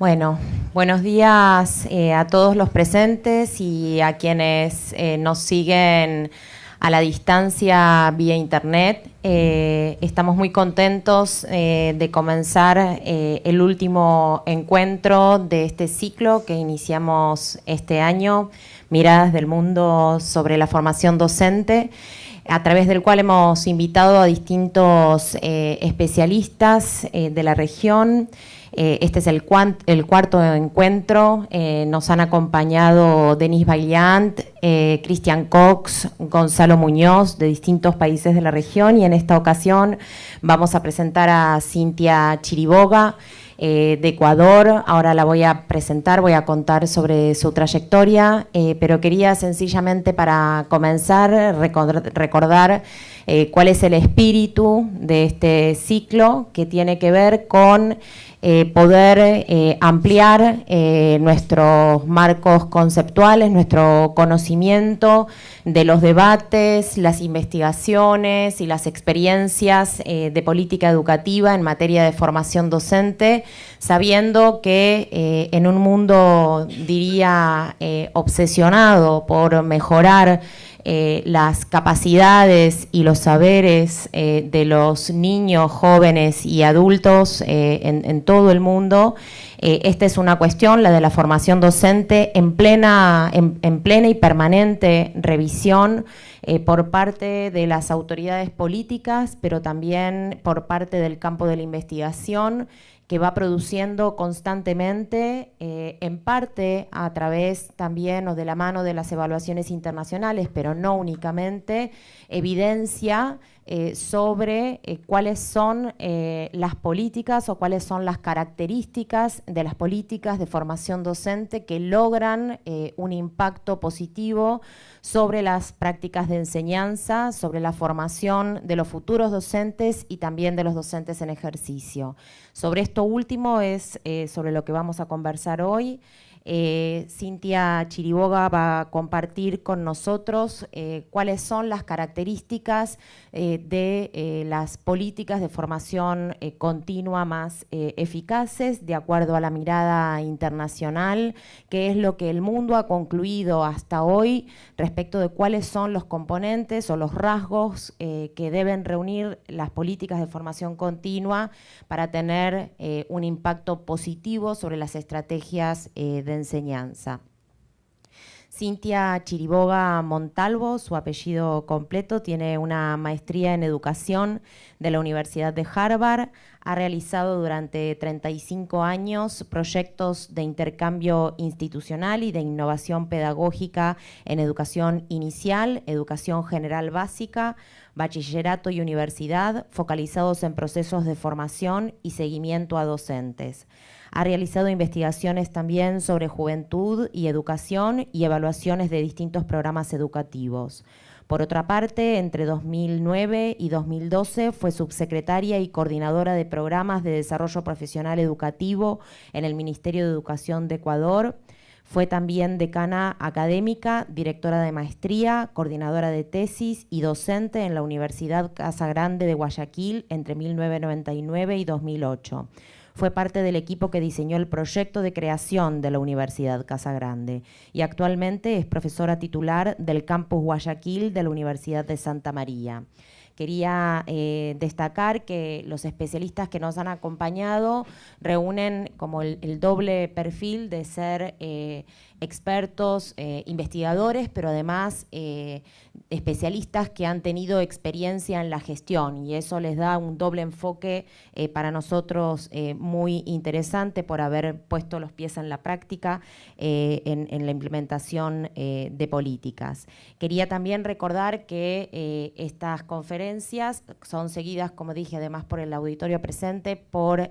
Bueno, buenos días a todos los presentes y a quienes nos siguen a la distancia vía internet. Estamos muy contentos de comenzar el último encuentro de este ciclo que iniciamos este año, Miradas del Mundo sobre la Formación Docente, a través del cual hemos invitado a distintos especialistas de la región. Este es el cuarto encuentro. Nos han acompañado Denis Vaillant, Cristian Cox, Gonzalo Muñoz, de distintos países de la región, y en esta ocasión vamos a presentar a Cintia Chiriboga, de Ecuador. Ahora la voy a presentar, voy a contar sobre su trayectoria, pero quería sencillamente para comenzar recordar cuál es el espíritu de este ciclo, que tiene que ver con poder ampliar nuestros marcos conceptuales, nuestro conocimiento de los debates, las investigaciones y las experiencias de política educativa en materia de formación docente, sabiendo que en un mundo, diría, obsesionado por mejorar las capacidades y los saberes de los niños, jóvenes y adultos en todo el mundo. Esta es una cuestión, la de la formación docente, en plena y permanente revisión por parte de las autoridades políticas, pero también por parte del campo de la investigación, que va produciendo constantemente, en parte a través también o de la mano de las evaluaciones internacionales, pero no únicamente, evidencia sobre cuáles son las políticas o cuáles son las características de las políticas de formación docente que logran un impacto positivo sobre las prácticas de enseñanza, sobre la formación de los futuros docentes y también de los docentes en ejercicio. Sobre esto último es sobre lo que vamos a conversar hoy. Cintia Chiriboga va a compartir con nosotros cuáles son las características de las políticas de formación continua más eficaces, de acuerdo a la mirada internacional, qué es lo que el mundo ha concluido hasta hoy respecto de cuáles son los componentes o los rasgos que deben reunir las políticas de formación continua para tener un impacto positivo sobre las estrategias de enseñanza. Cintia Chiriboga Montalvo, su apellido completo, tiene una maestría en educación de la Universidad de Harvard. Ha realizado durante 35 años proyectos de intercambio institucional y de innovación pedagógica en educación inicial, educación general básica, bachillerato y universidad, focalizados en procesos de formación y seguimiento a docentes. Ha realizado investigaciones también sobre juventud y educación y evaluaciones de distintos programas educativos. Por otra parte, entre 2009 y 2012 fue subsecretaria y coordinadora de programas de desarrollo profesional educativo en el Ministerio de Educación de Ecuador. Fue también decana académica, directora de maestría, coordinadora de tesis y docente en la Universidad Casa Grande de Guayaquil entre 1999 y 2008. Fue parte del equipo que diseñó el proyecto de creación de la Universidad Casa Grande y actualmente es profesora titular del campus Guayaquil de la Universidad de Santa María. Quería destacar que los especialistas que nos han acompañado reúnen como el doble perfil de ser expertos, investigadores, pero además especialistas que han tenido experiencia en la gestión, y eso les da un doble enfoque para nosotros muy interesante por haber puesto los pies en la práctica en la implementación de políticas. Quería también recordar que estas conferencias son seguidas, como dije, además por el auditorio presente, por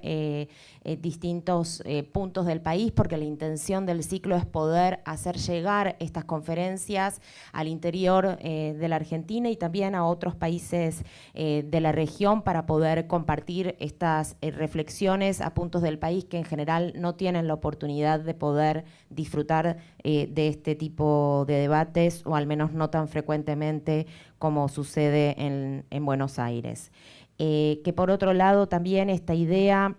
distintos puntos del país, porque la intención del ciclo es poder hacer llegar estas conferencias al interior de la Argentina y también a otros países de la región, para poder compartir estas reflexiones a puntos del país que en general no tienen la oportunidad de poder disfrutar de este tipo de debates, o al menos no tan frecuentemente como sucede en Buenos Aires. Que por otro lado también esta idea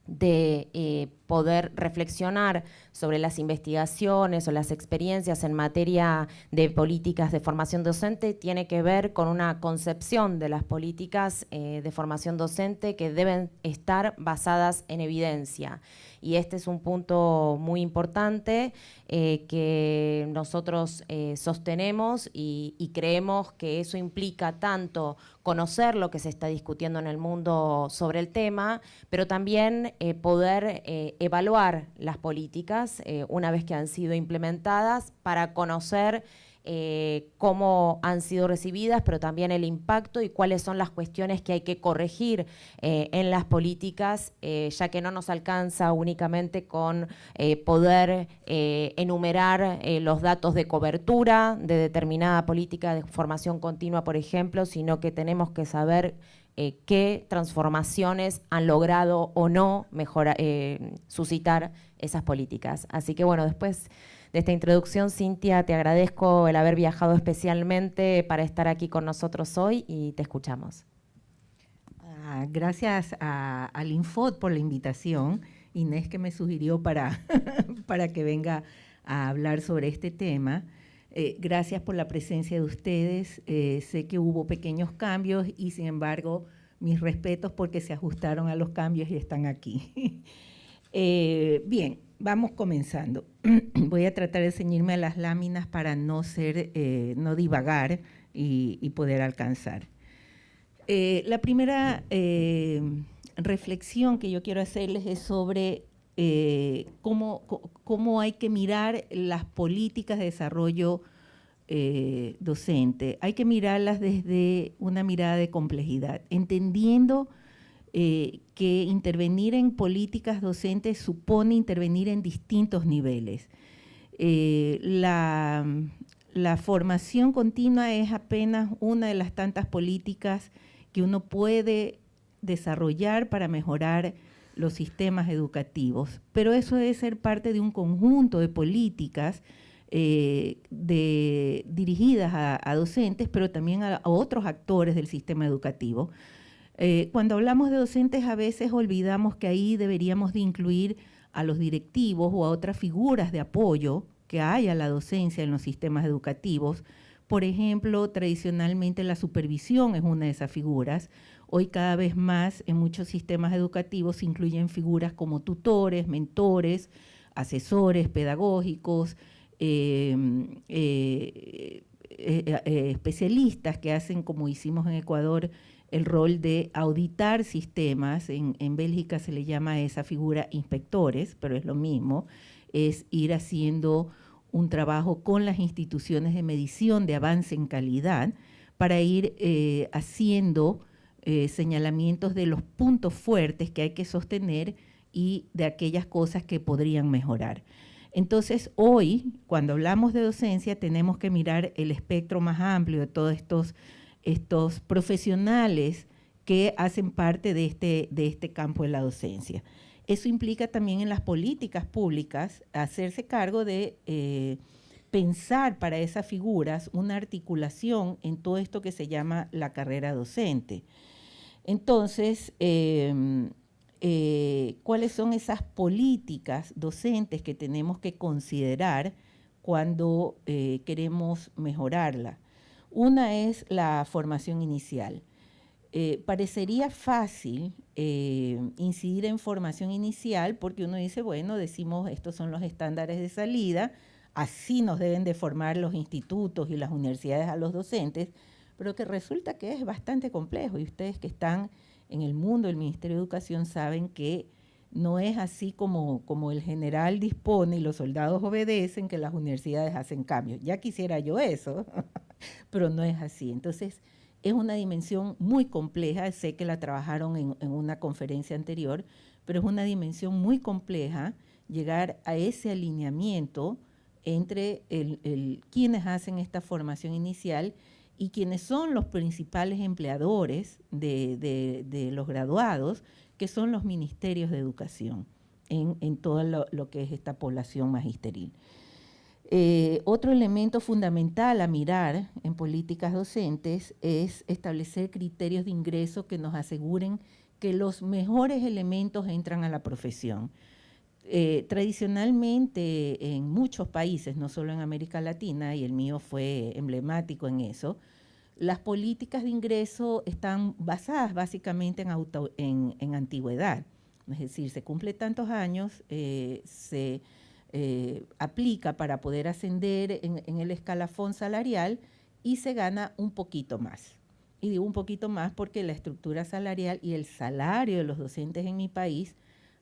de poder reflexionar sobre las investigaciones o las experiencias en materia de políticas de formación docente tiene que ver con una concepción de las políticas de formación docente que deben estar basadas en evidencia. Y este es un punto muy importante que nosotros sostenemos y creemos que eso implica tanto conocer lo que se está discutiendo en el mundo sobre el tema, pero también poder evaluar las políticas una vez que han sido implementadas para conocer cómo han sido recibidas, pero también el impacto y cuáles son las cuestiones que hay que corregir en las políticas, ya que no nos alcanza únicamente con poder enumerar los datos de cobertura de determinada política de formación continua, por ejemplo, sino que tenemos que saber qué transformaciones han logrado o no suscitar esas políticas. Así que bueno, después de esta introducción, Cintia, te agradezco el haber viajado especialmente para estar aquí con nosotros hoy y te escuchamos. Gracias al Infod por la invitación. Inés, que me sugirió para que venga a hablar sobre este tema. Gracias por la presencia de ustedes. Sé que hubo pequeños cambios y, sin embargo, mis respetos porque se ajustaron a los cambios y están aquí. Bien, vamos comenzando. Voy a tratar de ceñirme a las láminas para no divagar y poder alcanzar. La primera reflexión que yo quiero hacerles es sobre cómo hay que mirar las políticas de desarrollo docente. Hay que mirarlas desde una mirada de complejidad, entendiendo que intervenir en políticas docentes supone intervenir en distintos niveles. La formación continua es apenas una de las tantas políticas que uno puede desarrollar para mejorar los sistemas educativos, pero eso debe ser parte de un conjunto de políticas dirigidas a docentes, pero también a otros actores del sistema educativo. Cuando hablamos de docentes, a veces olvidamos que ahí deberíamos de incluir a los directivos o a otras figuras de apoyo que hay a la docencia en los sistemas educativos. Por ejemplo, tradicionalmente la supervisión es una de esas figuras. Hoy cada vez más en muchos sistemas educativos se incluyen figuras como tutores, mentores, asesores pedagógicos, especialistas que hacen, como hicimos en Ecuador, el rol de auditar sistemas. En Bélgica se le llama a esa figura inspectores, pero es lo mismo, es ir haciendo un trabajo con las instituciones de medición de avance en calidad para ir haciendo señalamientos de los puntos fuertes que hay que sostener y de aquellas cosas que podrían mejorar. Entonces, hoy, cuando hablamos de docencia, tenemos que mirar el espectro más amplio de todos estos profesionales que hacen parte de este campo de la docencia. Eso implica también en las políticas públicas hacerse cargo de pensar para esas figuras una articulación en todo esto que se llama la carrera docente. Entonces, ¿cuáles son esas políticas docentes que tenemos que considerar cuando queremos mejorarla? Una es la formación inicial. Parecería fácil incidir en formación inicial porque uno dice, bueno, decimos estos son los estándares de salida, así nos deben de formar los institutos y las universidades a los docentes, pero que resulta que es bastante complejo y ustedes que están en el mundo del Ministerio de Educación saben que no es así como el general dispone y los soldados obedecen, que las universidades hacen cambios. Ya quisiera yo eso, pero no es así. Entonces, es una dimensión muy compleja, sé que la trabajaron en una conferencia anterior, pero es una dimensión muy compleja llegar a ese alineamiento entre quienes hacen esta formación inicial y quienes son los principales empleadores de los graduados, que son los ministerios de educación en todo lo que es esta población magisteril. Otro elemento fundamental a mirar en políticas docentes es establecer criterios de ingreso que nos aseguren que los mejores elementos entran a la profesión. Tradicionalmente en muchos países, no solo en América Latina, y el mío fue emblemático en eso, las políticas de ingreso están basadas básicamente en antigüedad. Es decir, se cumple tantos años, se aplica para poder ascender en el escalafón salarial y se gana un poquito más. Y digo un poquito más porque la estructura salarial y el salario de los docentes en mi país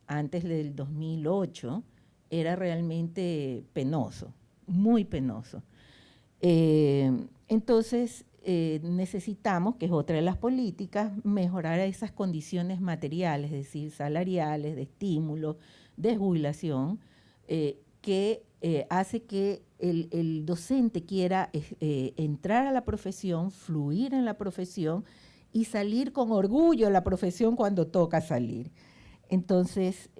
antes del 2008 era realmente penoso, muy penoso. Entonces, necesitamos, que es otra de las políticas, mejorar esas condiciones materiales, es decir, salariales, de estímulo, de jubilación, que hace que el docente quiera entrar a la profesión, fluir en la profesión y salir con orgullo de la profesión cuando toca salir. Entonces,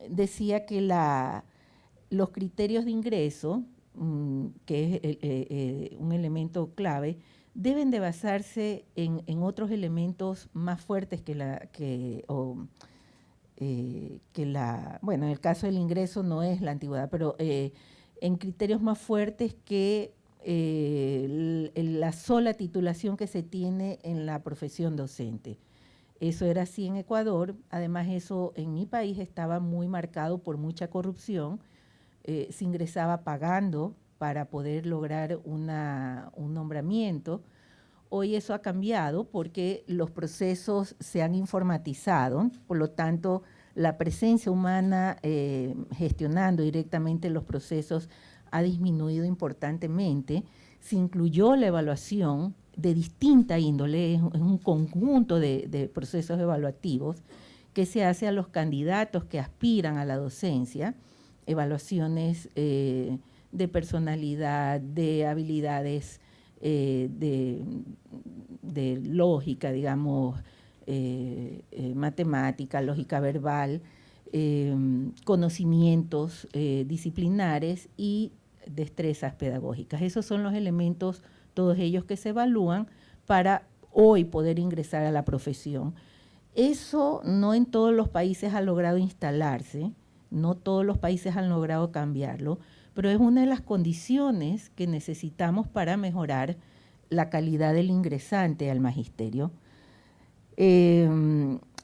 decía que los criterios de ingreso, que es un elemento clave, deben de basarse en otros elementos más fuertes bueno, en el caso del ingreso no es la antigüedad, pero en criterios más fuertes que la sola titulación que se tiene en la profesión docente. Eso era así en Ecuador, además eso en mi país estaba muy marcado por mucha corrupción, se ingresaba pagando para poder lograr un nombramiento. Hoy eso ha cambiado porque los procesos se han informatizado, por lo tanto la presencia humana gestionando directamente los procesos ha disminuido importantemente. Se incluyó la evaluación de distinta índole, es un conjunto de procesos evaluativos que se hace a los candidatos que aspiran a la docencia, evaluaciones de personalidad, de habilidades, de lógica, digamos, matemática, lógica verbal, conocimientos disciplinares y destrezas pedagógicas. Esos son los elementos, todos ellos que se evalúan para hoy poder ingresar a la profesión. Eso no en todos los países ha logrado instalarse, no todos los países han logrado cambiarlo, pero es una de las condiciones que necesitamos para mejorar la calidad del ingresante al magisterio.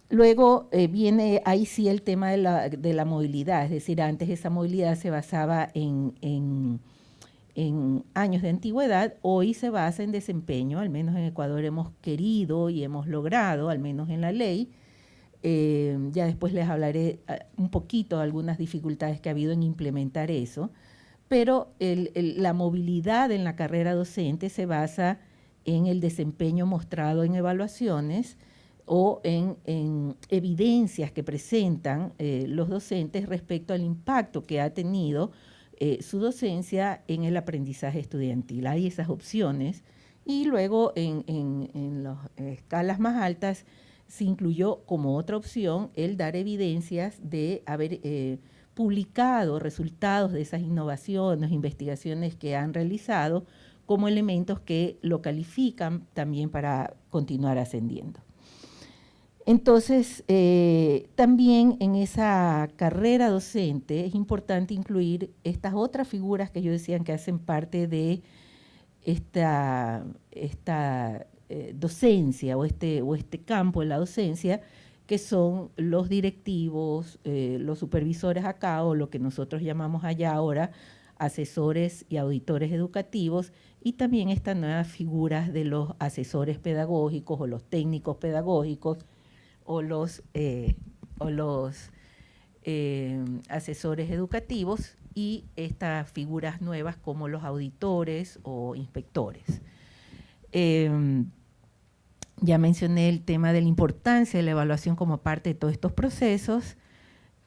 Luego viene ahí sí el tema de la movilidad, es decir, antes esa movilidad se basaba en años de antigüedad, hoy se basa en desempeño, al menos en Ecuador hemos querido y hemos logrado, al menos en la ley. Ya después les hablaré un poquito de algunas dificultades que ha habido en implementar eso, pero la movilidad en la carrera docente se basa en el desempeño mostrado en evaluaciones o en evidencias que presentan los docentes respecto al impacto que ha tenido su docencia en el aprendizaje estudiantil. Hay esas opciones y luego en las escalas más altas se incluyó como otra opción el dar evidencias de haber publicado resultados de esas innovaciones, investigaciones que han realizado como elementos que lo califican también para continuar ascendiendo. Entonces, también en esa carrera docente es importante incluir estas otras figuras que yo decía que hacen parte de esta docencia o este campo de la docencia, que son los directivos, los supervisores acá, o lo que nosotros llamamos allá ahora asesores y auditores educativos, y también estas nuevas figuras de los asesores pedagógicos o los técnicos pedagógicos, o los asesores educativos, y estas figuras nuevas como los auditores o inspectores. Ya mencioné el tema de la importancia de la evaluación como parte de todos estos procesos.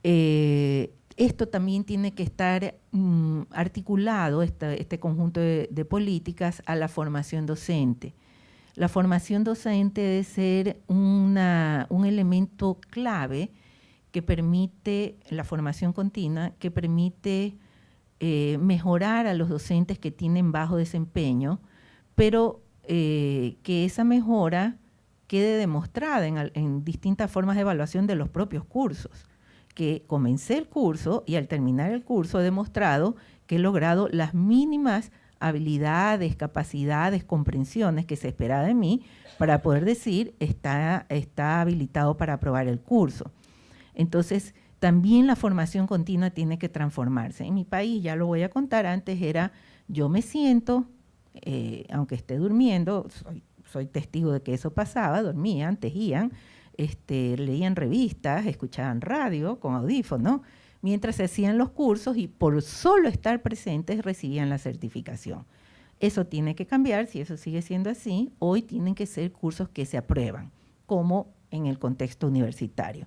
Esto también tiene que estar articulado, este conjunto de políticas, a la formación docente. La formación docente debe ser un elemento clave que permite, la formación continua, que permite mejorar a los docentes que tienen bajo desempeño, pero que esa mejora quede demostrada en distintas formas de evaluación de los propios cursos, que comencé el curso y al terminar el curso he demostrado que he logrado las mínimas habilidades, capacidades, comprensiones que se esperaba de mí para poder decir está habilitado para aprobar el curso. Entonces, también la formación continua tiene que transformarse. En mi país, ya lo voy a contar, antes era yo me siento, aunque esté durmiendo, soy testigo de que eso pasaba, dormían, tejían, leían revistas, escuchaban radio con audífonos, mientras se hacían los cursos y por solo estar presentes recibían la certificación. Eso tiene que cambiar, si eso sigue siendo así, hoy tienen que ser cursos que se aprueban, como en el contexto universitario.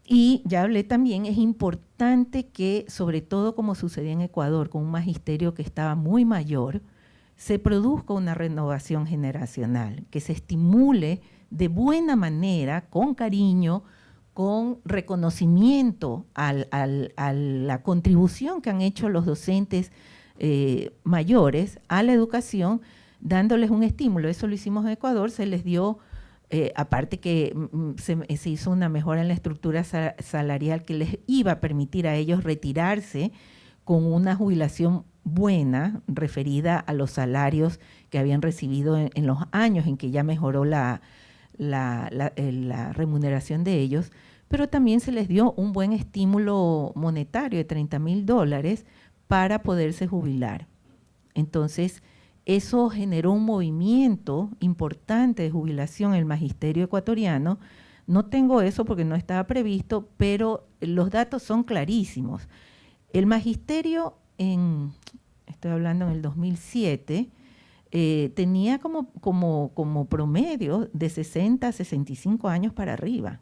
Y ya hablé también, es importante que, sobre todo como sucedía en Ecuador, con un magisterio que estaba muy mayor, se produzca una renovación generacional, que se estimule de buena manera, con cariño, con reconocimiento a la contribución que han hecho los docentes mayores a la educación, dándoles un estímulo. Eso lo hicimos en Ecuador, se les dio, aparte que se hizo una mejora en la estructura salarial que les iba a permitir a ellos retirarse con una jubilación buena, referida a los salarios que habían recibido en los años en que ya mejoró la remuneración de ellos, pero también se les dio un buen estímulo monetario de $30,000 para poderse jubilar. Entonces, eso generó un movimiento importante de jubilación en el magisterio ecuatoriano. No tengo eso porque no estaba previsto, pero los datos son clarísimos. El magisterio, estoy hablando en el 2007, tenía como promedio de 60 a 65 años para arriba.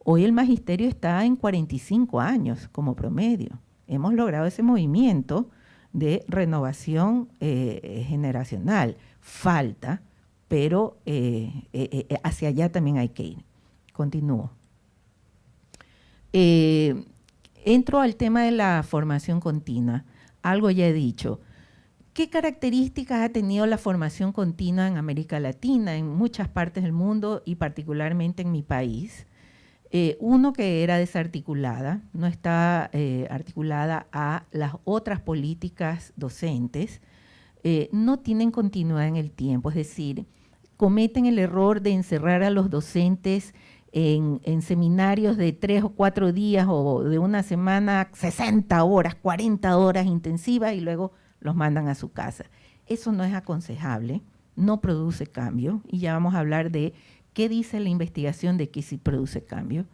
Hoy el magisterio está en 45 años como promedio. Hemos logrado ese movimiento de renovación generacional. Falta, pero hacia allá también hay que ir. Continúo. Entro al tema de la formación continua. Algo ya he dicho. ¿Qué características ha tenido la formación continua en América Latina, en muchas partes del mundo y particularmente en mi país? Uno, que era desarticulada, no está articulada a las otras políticas docentes, no tienen continuidad en el tiempo, es decir, cometen el error de encerrar a los docentes en seminarios de 3 o 4 días o de una semana, 60 horas, 40 horas intensivas y luego los mandan a su casa. Eso no es aconsejable, no produce cambio y ya vamos a hablar de qué dice la investigación de que sí produce cambio.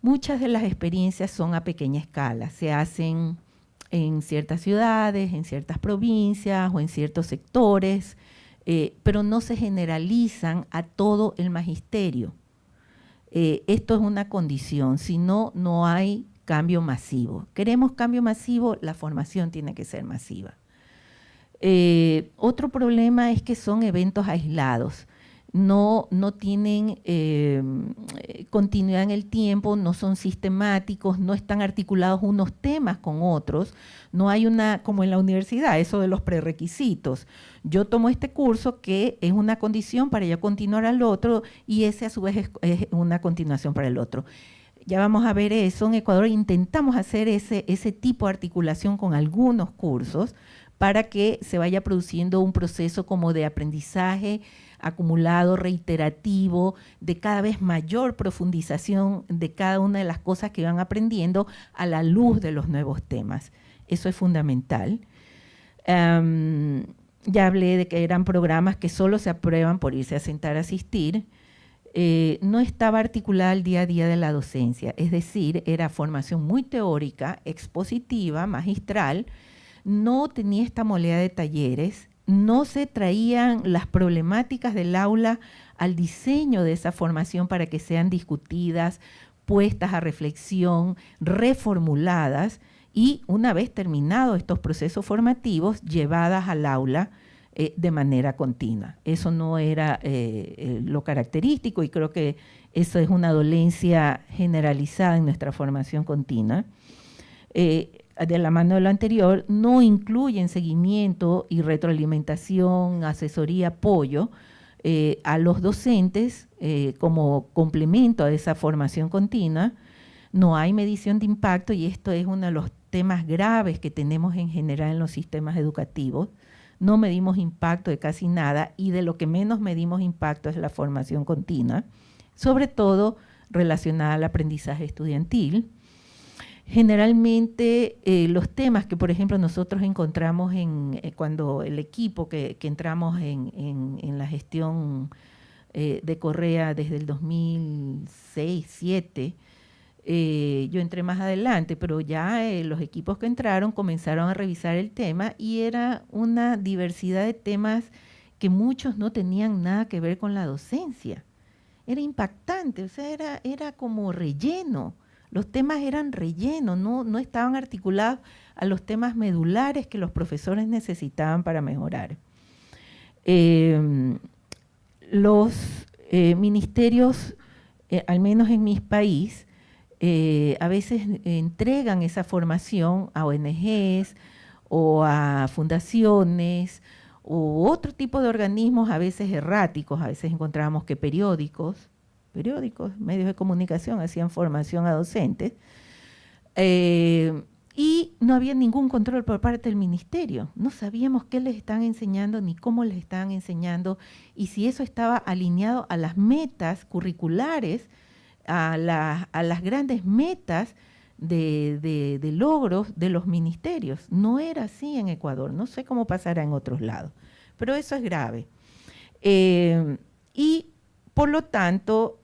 Muchas de las experiencias son a pequeña escala, se hacen en ciertas ciudades, en ciertas provincias o en ciertos sectores, pero no se generalizan a todo el magisterio. Esto es una condición, si no, no hay cambio masivo. ¿Queremos cambio masivo? La formación tiene que ser masiva. Otro problema es que son eventos aislados. No tienen continuidad en el tiempo, no son sistemáticos, no están articulados unos temas con otros, no hay una, como en la universidad, eso de los prerequisitos. Yo tomo este curso que es una condición para ya continuar al otro y ese a su vez es una continuación para el otro. Ya vamos a ver eso. En Ecuador intentamos hacer ese tipo de articulación con algunos cursos para que se vaya produciendo un proceso como de aprendizaje acumulado, reiterativo, de cada vez mayor profundización de cada una de las cosas que van aprendiendo a la luz de los nuevos temas. Eso es fundamental. Ya hablé de que eran programas que solo se aprueban por irse a sentar a asistir. No estaba articulada al día a día de la docencia, es decir, era formación muy teórica, expositiva, magistral, no tenía esta modalidad de talleres, no se traían las problemáticas del aula al diseño de esa formación para que sean discutidas, puestas a reflexión, reformuladas y una vez terminados estos procesos formativos, llevadas al aula de manera continua. Eso no era lo característico y creo que eso es una dolencia generalizada en nuestra formación continua. De la mano de lo anterior, no incluyen seguimiento y retroalimentación, asesoría, apoyo a los docentes como complemento a esa formación continua. No hay medición de impacto y esto es uno de los temas graves que tenemos en general en los sistemas educativos. No medimos impacto de casi nada y de lo que menos medimos impacto es la formación continua, sobre todo relacionada al aprendizaje estudiantil. Generalmente los temas que, por ejemplo, nosotros encontramos cuando el equipo que entramos en la gestión de Correa desde el 2006-2007, yo entré más adelante, pero ya los equipos que entraron comenzaron a revisar el tema y era una diversidad de temas que muchos no tenían nada que ver con la docencia. Era impactante, o sea, era como relleno. Los temas eran relleno, no estaban articulados a los temas medulares que los profesores necesitaban para mejorar. Los ministerios, al menos en mi país, a veces entregan esa formación a ONGs o a fundaciones u otro tipo de organismos, a veces erráticos. A veces encontramos que periódicos, medios de comunicación hacían formación a docentes, y no había ningún control por parte del ministerio. No sabíamos qué les estaban enseñando ni cómo les estaban enseñando y si eso estaba alineado a las metas curriculares, a las grandes metas de logros de los ministerios. No era así en Ecuador, no sé cómo pasará en otros lados, pero eso es grave. Y por lo tanto,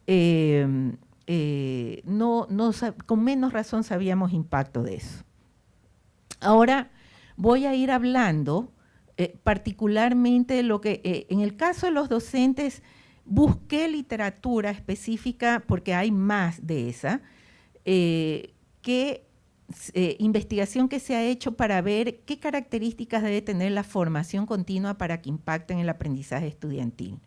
con menos razón sabíamos impacto de eso. Ahora voy a ir hablando particularmente de lo que, en el caso de los docentes, busqué literatura específica, porque hay más de esa, investigación que se ha hecho para ver qué características debe tener la formación continua para que impacte en el aprendizaje estudiantil.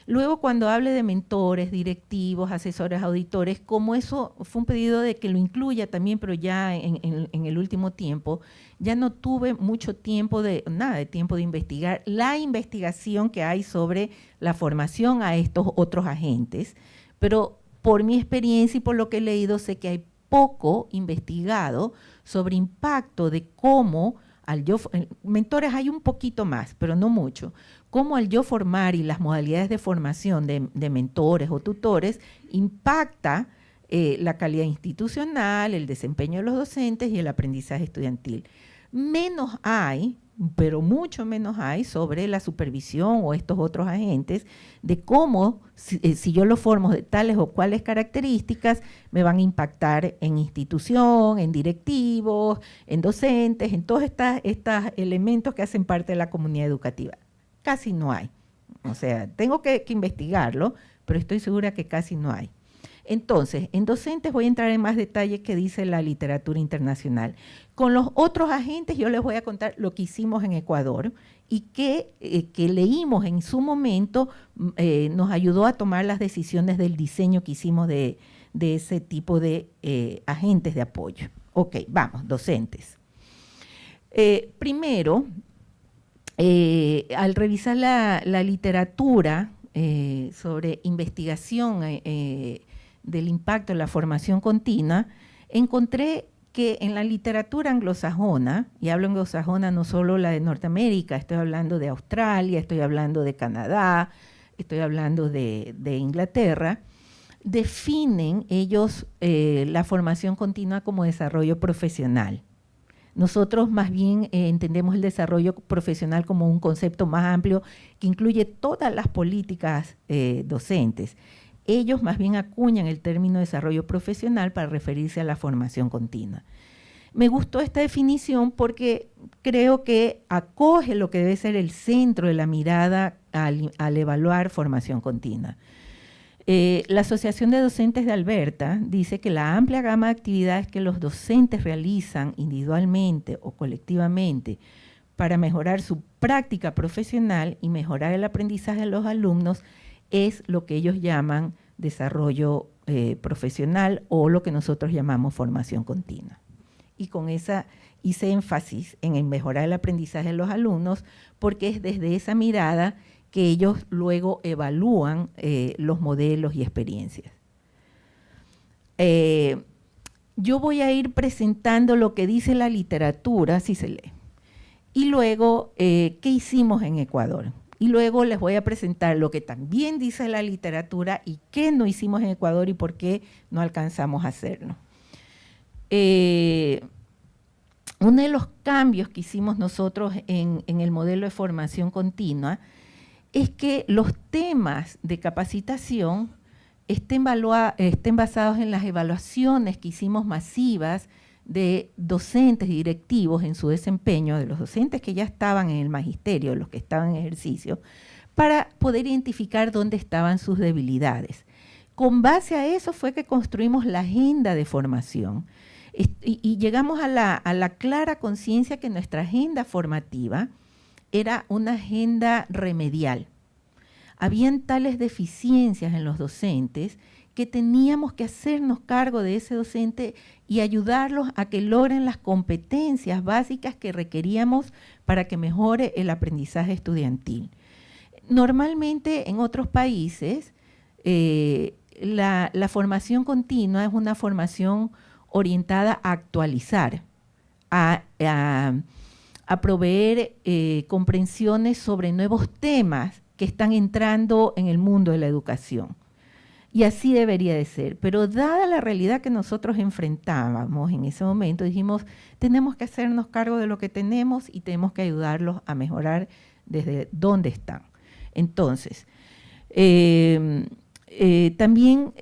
Luego, cuando hable de mentores, directivos, asesores, auditores, como eso fue un pedido de que lo incluya también, pero ya en el último tiempo, ya no tuve mucho tiempo nada de tiempo de investigar la investigación que hay sobre la formación a estos otros agentes, pero por mi experiencia y por lo que he leído, sé que hay poco investigado sobre impacto de cómo mentores hay un poquito más, pero no mucho, cómo al yo formar y las modalidades de formación de mentores o tutores impacta la calidad institucional, el desempeño de los docentes y el aprendizaje estudiantil. Menos hay, pero mucho menos hay sobre la supervisión o estos otros agentes de cómo, si yo los formo de tales o cuales características, me van a impactar en institución, en directivos, en docentes, en todos estos elementos que hacen parte de la comunidad educativa. Casi no hay. O sea, tengo que investigarlo, pero estoy segura que casi no hay. Entonces, en docentes voy a entrar en más detalle que dice la literatura internacional. Con los otros agentes yo les voy a contar lo que hicimos en Ecuador y que leímos en su momento, nos ayudó a tomar las decisiones del diseño que hicimos de ese tipo de agentes de apoyo. Ok, vamos, docentes. Primero, al revisar la literatura sobre investigación del impacto de la formación continua, encontré que en la literatura anglosajona, y hablo anglosajona no solo la de Norteamérica, estoy hablando de Australia, estoy hablando de Canadá, estoy hablando de Inglaterra, definen ellos la formación continua como desarrollo profesional. Nosotros más bien entendemos el desarrollo profesional como un concepto más amplio que incluye todas las políticas docentes. Ellos más bien acuñan el término desarrollo profesional para referirse a la formación continua. Me gustó esta definición porque creo que acoge lo que debe ser el centro de la mirada al evaluar formación continua. La Asociación de Docentes de Alberta dice que la amplia gama de actividades que los docentes realizan individualmente o colectivamente para mejorar su práctica profesional y mejorar el aprendizaje de los alumnos es lo que ellos llaman desarrollo profesional o lo que nosotros llamamos formación continua. Y con esa hice énfasis en el mejorar el aprendizaje de los alumnos porque es desde esa mirada que ellos luego evalúan los modelos y experiencias. yo voy a ir presentando lo que dice la literatura, si se lee, y luego qué hicimos en Ecuador. Y luego les voy a presentar lo que también dice la literatura y qué no hicimos en Ecuador y por qué no alcanzamos a hacerlo. Uno de los cambios que hicimos nosotros en el modelo de formación continua es que los temas de capacitación estén basados en las evaluaciones que hicimos masivas de docentes y directivos en su desempeño, de los docentes que ya estaban en el magisterio, los que estaban en ejercicio, para poder identificar dónde estaban sus debilidades. Con base a eso fue que construimos la agenda de formación y llegamos a la clara conciencia que nuestra agenda formativa era una agenda remedial. Habían tales deficiencias en los docentes que teníamos que hacernos cargo de ese docente y ayudarlos a que logren las competencias básicas que requeríamos para que mejore el aprendizaje estudiantil. Normalmente en otros países la formación continua es una formación orientada a actualizar, a proveer comprensiones sobre nuevos temas que están entrando en el mundo de la educación. Y así debería de ser. Pero dada la realidad que nosotros enfrentábamos en ese momento, dijimos, tenemos que hacernos cargo de lo que tenemos y tenemos que ayudarlos a mejorar desde donde están. Entonces, también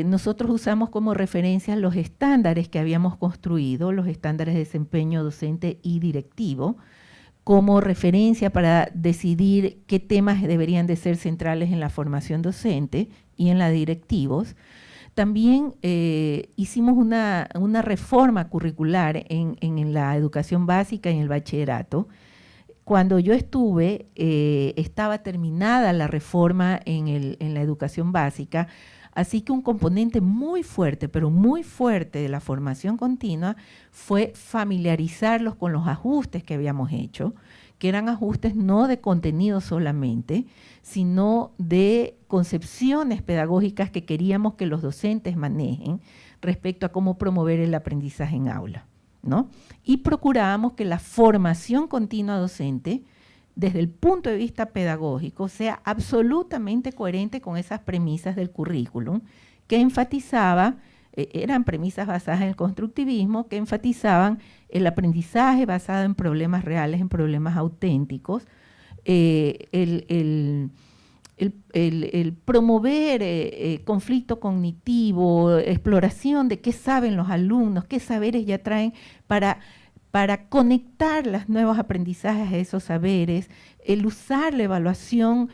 nosotros usamos como referencia los estándares que habíamos construido, los estándares de desempeño docente y directivo, como referencia para decidir qué temas deberían de ser centrales en la formación docente y en la de directivos. También hicimos una reforma curricular en la educación básica y en el bachillerato. Cuando yo estuve, estaba terminada la reforma en la educación básica, así que un componente muy fuerte, pero muy fuerte de la formación continua fue familiarizarlos con los ajustes que habíamos hecho, que eran ajustes no de contenido solamente, sino de concepciones pedagógicas que queríamos que los docentes manejen respecto a cómo promover el aprendizaje en aula, ¿no? Y procurábamos que la formación continua docente, desde el punto de vista pedagógico, sea absolutamente coherente con esas premisas del currículum, que enfatizaba, eran premisas basadas en el constructivismo, que enfatizaban el aprendizaje basado en problemas reales, en problemas auténticos, el promover conflicto cognitivo, exploración de qué saben los alumnos, qué saberes ya traen para conectar los nuevos aprendizajes a esos saberes, el usar la evaluación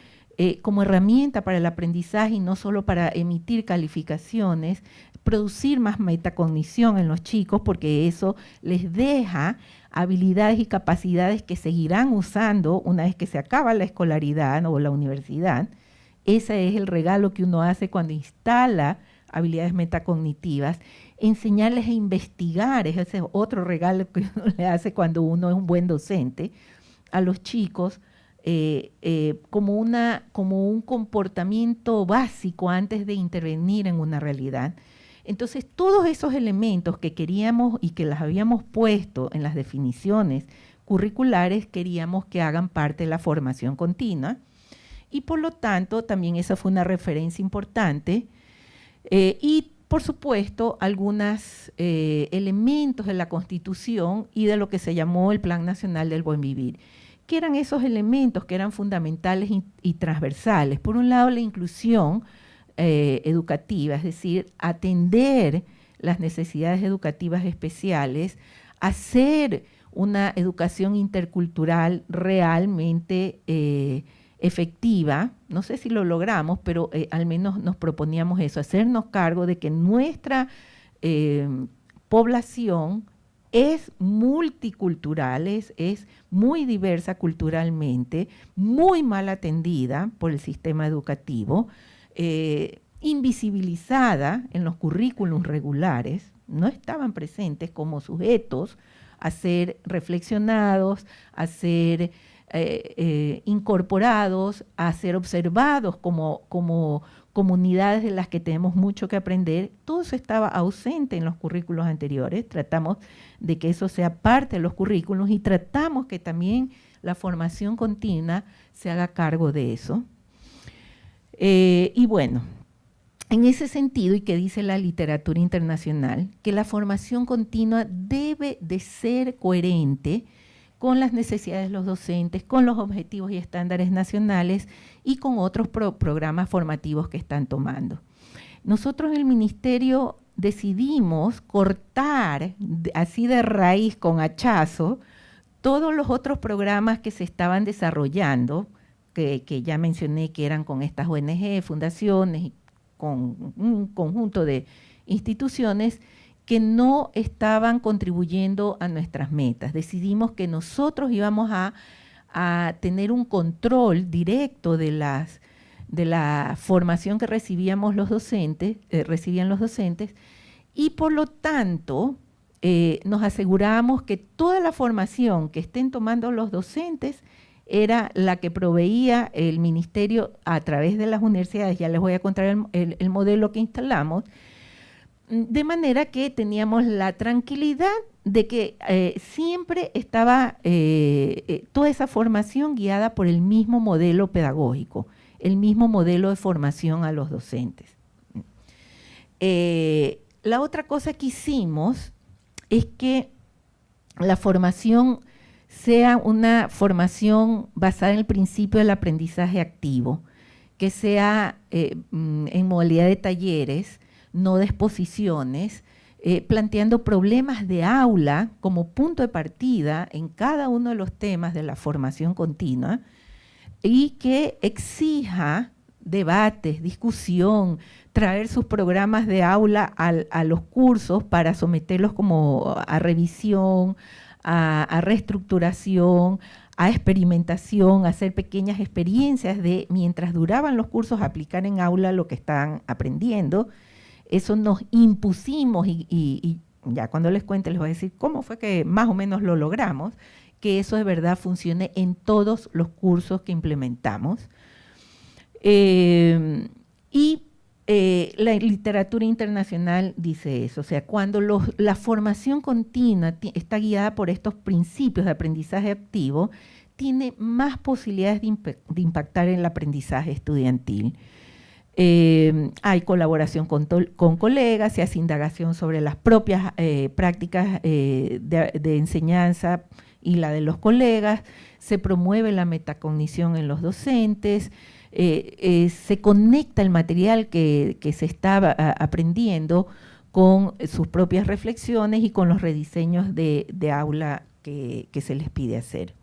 como herramienta para el aprendizaje y no solo para emitir calificaciones, producir más metacognición en los chicos porque eso les deja habilidades y capacidades que seguirán usando una vez que se acaba la escolaridad o la universidad. Ese es el regalo que uno hace cuando instala habilidades metacognitivas. Enseñarles a investigar, ese es otro regalo que uno le hace cuando uno es un buen docente a los chicos, como un comportamiento básico antes de intervenir en una realidad. Entonces, todos esos elementos que queríamos y que las habíamos puesto en las definiciones curriculares, queríamos que hagan parte de la formación continua. Y por lo tanto, también esa fue una referencia importante. Y por supuesto, algunos elementos de la Constitución y de lo que se llamó el Plan Nacional del Buen Vivir, que eran esos elementos que eran fundamentales y transversales. Por un lado, la inclusión educativa, es decir, atender las necesidades educativas especiales, hacer una educación intercultural realmente efectiva. No sé si lo logramos, pero al menos nos proponíamos eso, hacernos cargo de que nuestra población es multicultural, es muy diversa culturalmente, muy mal atendida por el sistema educativo, invisibilizada en los currículums regulares, no estaban presentes como sujetos a ser reflexionados, a ser incorporados, a ser observados como comunidades de las que tenemos mucho que aprender, todo eso estaba ausente en los currículos anteriores. Tratamos de que eso sea parte de los currículos y tratamos que también la formación continua se haga cargo de eso. Y bueno, en ese sentido, y que dice la literatura internacional, que la formación continua debe de ser coherente con las necesidades de los docentes, con los objetivos y estándares nacionales y con otros programas formativos que están tomando. Nosotros en el Ministerio decidimos cortar así de raíz, con hachazo, todos los otros programas que se estaban desarrollando, que ya mencioné que eran con estas ONG, fundaciones, con un conjunto de instituciones que no estaban contribuyendo a nuestras metas. Decidimos que nosotros íbamos a tener un control directo de la formación que recibían los docentes, y por lo tanto nos aseguramos que toda la formación que estén tomando los docentes era la que proveía el Ministerio a través de las universidades. Ya les voy a contar el modelo que instalamos, de manera que teníamos la tranquilidad de que siempre estaba toda esa formación guiada por el mismo modelo pedagógico, el mismo modelo de formación a los docentes. La otra cosa que hicimos es que la formación sea una formación basada en el principio del aprendizaje activo, que sea en modalidad de talleres, no de exposiciones, planteando problemas de aula como punto de partida en cada uno de los temas de la formación continua, y que exija debates, discusión, traer sus programas de aula a los cursos para someterlos como a revisión, a reestructuración, a experimentación, a hacer pequeñas experiencias de, mientras duraban los cursos, aplicar en aula lo que estaban aprendiendo. Eso nos impusimos y ya cuando les cuente les voy a decir cómo fue que más o menos lo logramos, que eso de verdad funcione en todos los cursos que implementamos. La literatura internacional dice eso, o sea, cuando la formación continua está guiada por estos principios de aprendizaje activo, tiene más posibilidades de impactar en el aprendizaje estudiantil. Hay colaboración con colegas, se hace indagación sobre las propias prácticas de enseñanza y la de los colegas, se promueve la metacognición en los docentes, se conecta el material que se estaba aprendiendo con sus propias reflexiones y con los rediseños de aula que se les pide hacer.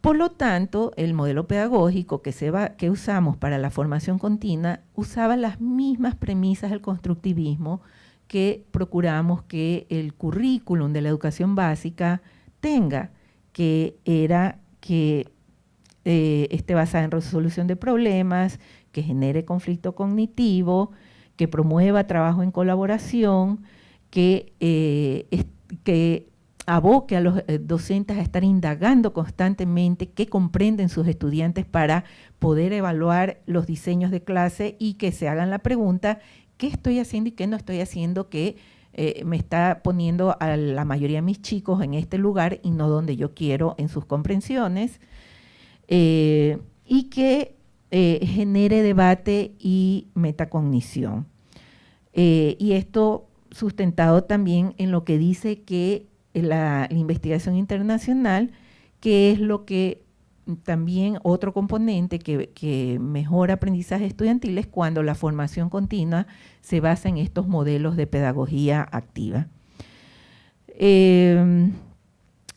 Por lo tanto, el modelo pedagógico que usamos para la formación continua usaba las mismas premisas del constructivismo que procuramos que el currículum de la educación básica tenga, que era que esté basada en resolución de problemas, que genere conflicto cognitivo, que promueva trabajo en colaboración, que aboque a los docentes a estar indagando constantemente qué comprenden sus estudiantes para poder evaluar los diseños de clase y que se hagan la pregunta, ¿qué estoy haciendo y qué no estoy haciendo que me está poniendo a la mayoría de mis chicos en este lugar y no donde yo quiero en sus comprensiones? Y que genere debate y metacognición. Y esto sustentado también en lo que dice que la investigación internacional, que es lo que también otro componente que mejora aprendizaje estudiantil es cuando la formación continua se basa en estos modelos de pedagogía activa.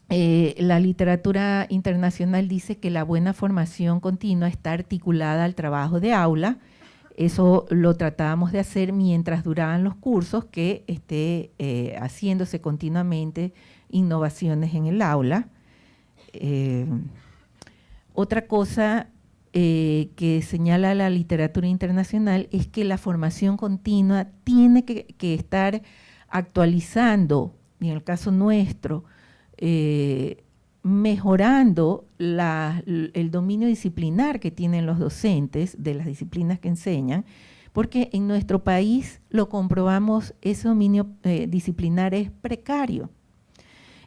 La literatura internacional dice que la buena formación continua está articulada al trabajo de aula. Eso lo tratábamos de hacer mientras duraban los cursos, que esté haciéndose continuamente innovaciones en el aula. Otra cosa que señala la literatura internacional es que la formación continua tiene que estar actualizando, en el caso nuestro, mejorando el dominio disciplinar que tienen los docentes de las disciplinas que enseñan, porque en nuestro país lo comprobamos, ese dominio disciplinar es precario.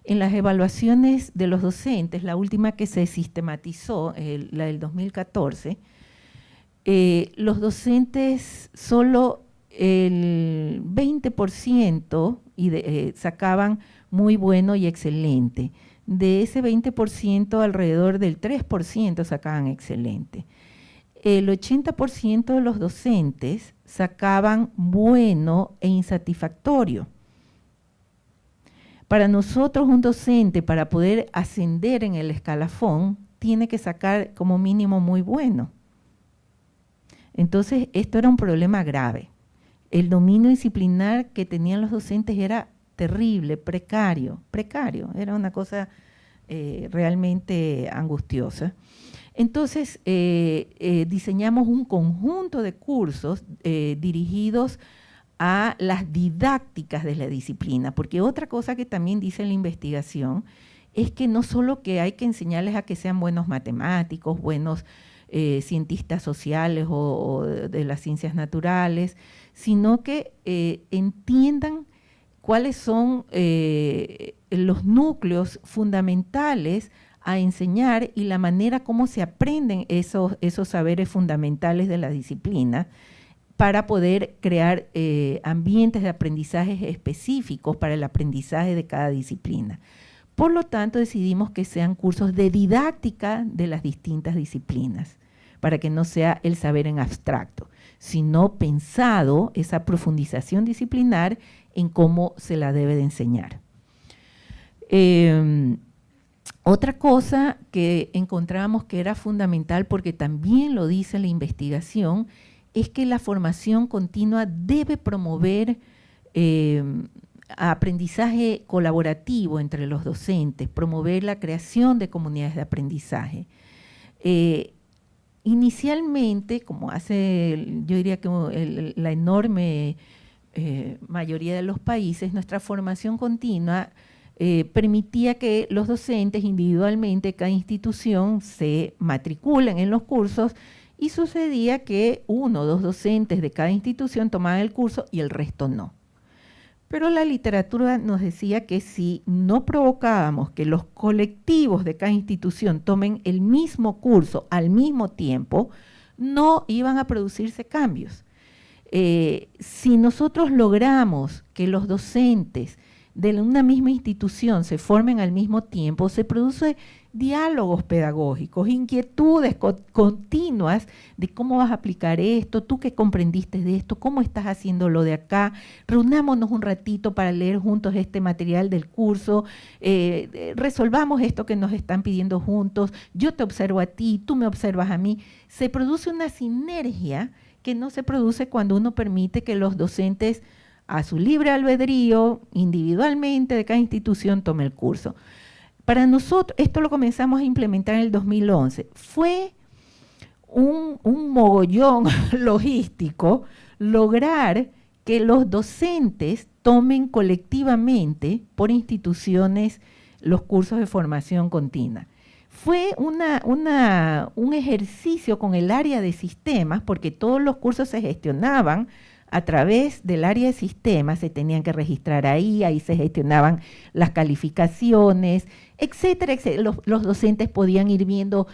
En las evaluaciones de los docentes, la última que se sistematizó, la del 2014, los docentes solo el 20% sacaban muy bueno y excelente. De ese 20%, alrededor del 3% sacaban excelente. El 80% de los docentes sacaban bueno e insatisfactorio. Para nosotros, un docente, para poder ascender en el escalafón, tiene que sacar como mínimo muy bueno. Entonces, esto era un problema grave. El dominio disciplinar que tenían los docentes era terrible, precario, era una cosa realmente angustiosa. Entonces, diseñamos un conjunto de cursos dirigidos a las didácticas de la disciplina, porque otra cosa que también dice la investigación es que no solo que hay que enseñarles a que sean buenos matemáticos, buenos cientistas sociales o de las ciencias naturales, sino que entiendan cuáles son los núcleos fundamentales a enseñar y la manera como se aprenden esos saberes fundamentales de la disciplina para poder crear ambientes de aprendizaje específicos para el aprendizaje de cada disciplina. Por lo tanto, decidimos que sean cursos de didáctica de las distintas disciplinas, para que no sea el saber en abstracto, sino pensado esa profundización disciplinar en cómo se la debe de enseñar. Otra cosa que encontramos que era fundamental, porque también lo dice la investigación, es que la formación continua debe promover aprendizaje colaborativo entre los docentes, promover la creación de comunidades de aprendizaje. Inicialmente, como hace, yo diría que la enorme mayoría de los países, nuestra formación continua permitía que los docentes individualmente, cada institución, se matriculen en los cursos y sucedía que 1 o 2 docentes de cada institución tomaban el curso y el resto no. Pero la literatura nos decía que si no provocábamos que los colectivos de cada institución tomen el mismo curso al mismo tiempo, no iban a producirse cambios. Si nosotros logramos que los docentes de una misma institución se formen al mismo tiempo, se producen diálogos pedagógicos, inquietudes continuas de cómo vas a aplicar esto, tú qué comprendiste de esto, cómo estás haciendo lo de acá, reunámonos un ratito para leer juntos este material del curso, resolvamos esto que nos están pidiendo juntos, yo te observo a ti, tú me observas a mí. Se produce una sinergia que no se produce cuando uno permite que los docentes a su libre albedrío, individualmente de cada institución, tome el curso. Para nosotros, esto lo comenzamos a implementar en el 2011. Fue un mogollón logístico lograr que los docentes tomen colectivamente por instituciones los cursos de formación continua. Fue un ejercicio con el área de sistemas, porque todos los cursos se gestionaban a través del área de sistemas, se tenían que registrar ahí se gestionaban las calificaciones, etcétera, etcétera. Los docentes podían ir viendo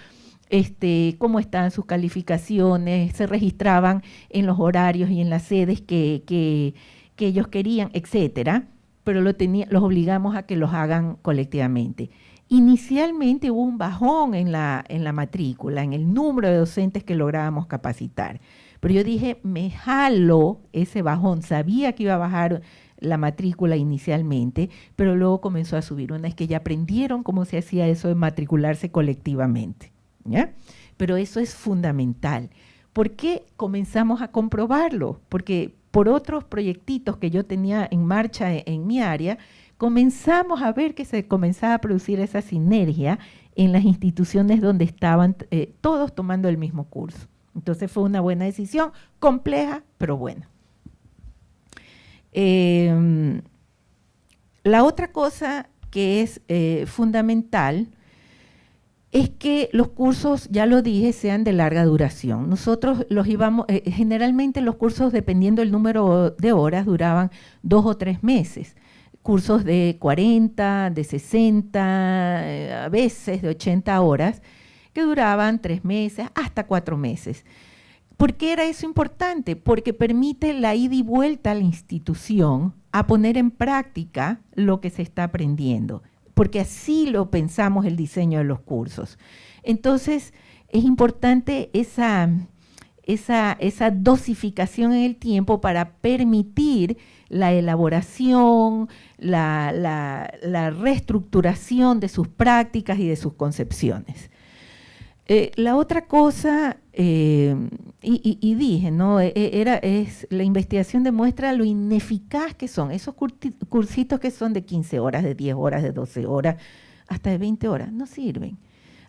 cómo estaban sus calificaciones, se registraban en los horarios y en las sedes que ellos querían, etcétera, pero los obligamos a que los hagan colectivamente. Inicialmente hubo un bajón en la matrícula, en el número de docentes que lográbamos capacitar. Pero yo dije, me jalo ese bajón, sabía que iba a bajar la matrícula inicialmente, pero luego comenzó a subir. Una vez que ya aprendieron cómo se hacía eso de matricularse colectivamente, ¿ya? Pero eso es fundamental. ¿Por qué comenzamos a comprobarlo? Porque por otros proyectitos que yo tenía en marcha en mi área, comenzamos a ver que se comenzaba a producir esa sinergia en las instituciones donde estaban todos tomando el mismo curso. Entonces fue una buena decisión, compleja, pero buena. La otra cosa que es fundamental es que los cursos, ya lo dije, sean de larga duración. Nosotros los íbamos, generalmente los cursos, dependiendo del número de horas, duraban 2 o 3 meses. Cursos de 40, de 60, a veces de 80 horas, que duraban 3 meses, hasta 4 meses. ¿Por qué era eso importante? Porque permite la ida y vuelta a la institución a poner en práctica lo que se está aprendiendo, porque así lo pensamos el diseño de los cursos. Entonces, es importante esa dosificación en el tiempo para permitir la elaboración, la reestructuración de sus prácticas y de sus concepciones. La otra cosa, y dije, ¿no? La investigación demuestra lo ineficaz que son esos cursitos que son de 15 horas, de 10 horas, de 12 horas, hasta de 20 horas, no sirven.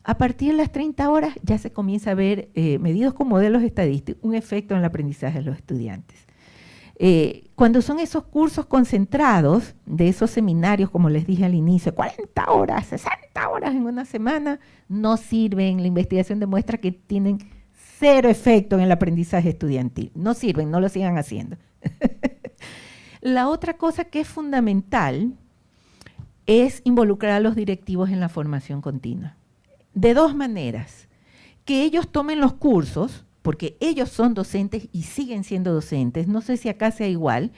A partir de las 30 horas ya se comienza a ver, medidos con modelos estadísticos, un efecto en el aprendizaje de los estudiantes. Cuando son esos cursos concentrados, de esos seminarios, como les dije al inicio, 40 horas, 60 horas en una semana, no sirven. La investigación demuestra que tienen 0 efecto en el aprendizaje estudiantil. No sirven, no lo sigan haciendo. La otra cosa que es fundamental es involucrar a los directivos en la formación continua. De 2 maneras: que ellos tomen los cursos, porque ellos son docentes y siguen siendo docentes. No sé si acá sea igual.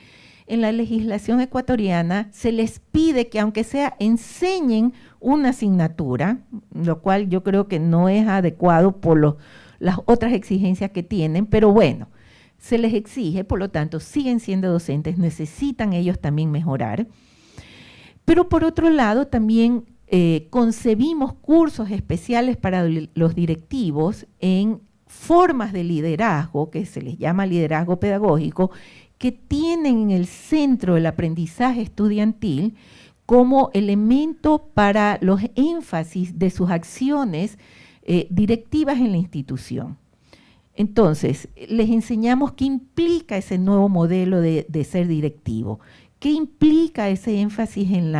En la legislación ecuatoriana se les pide que, aunque sea, enseñen una asignatura, lo cual yo creo que no es adecuado por las otras exigencias que tienen, pero bueno, se les exige, por lo tanto, siguen siendo docentes, necesitan ellos también mejorar. Pero por otro lado, también concebimos cursos especiales para los directivos en formas de liderazgo, que se les llama liderazgo pedagógico, que tienen en el centro el aprendizaje estudiantil como elemento para los énfasis de sus acciones directivas en la institución. Entonces, les enseñamos qué implica ese nuevo modelo de ser directivo, qué implica ese énfasis en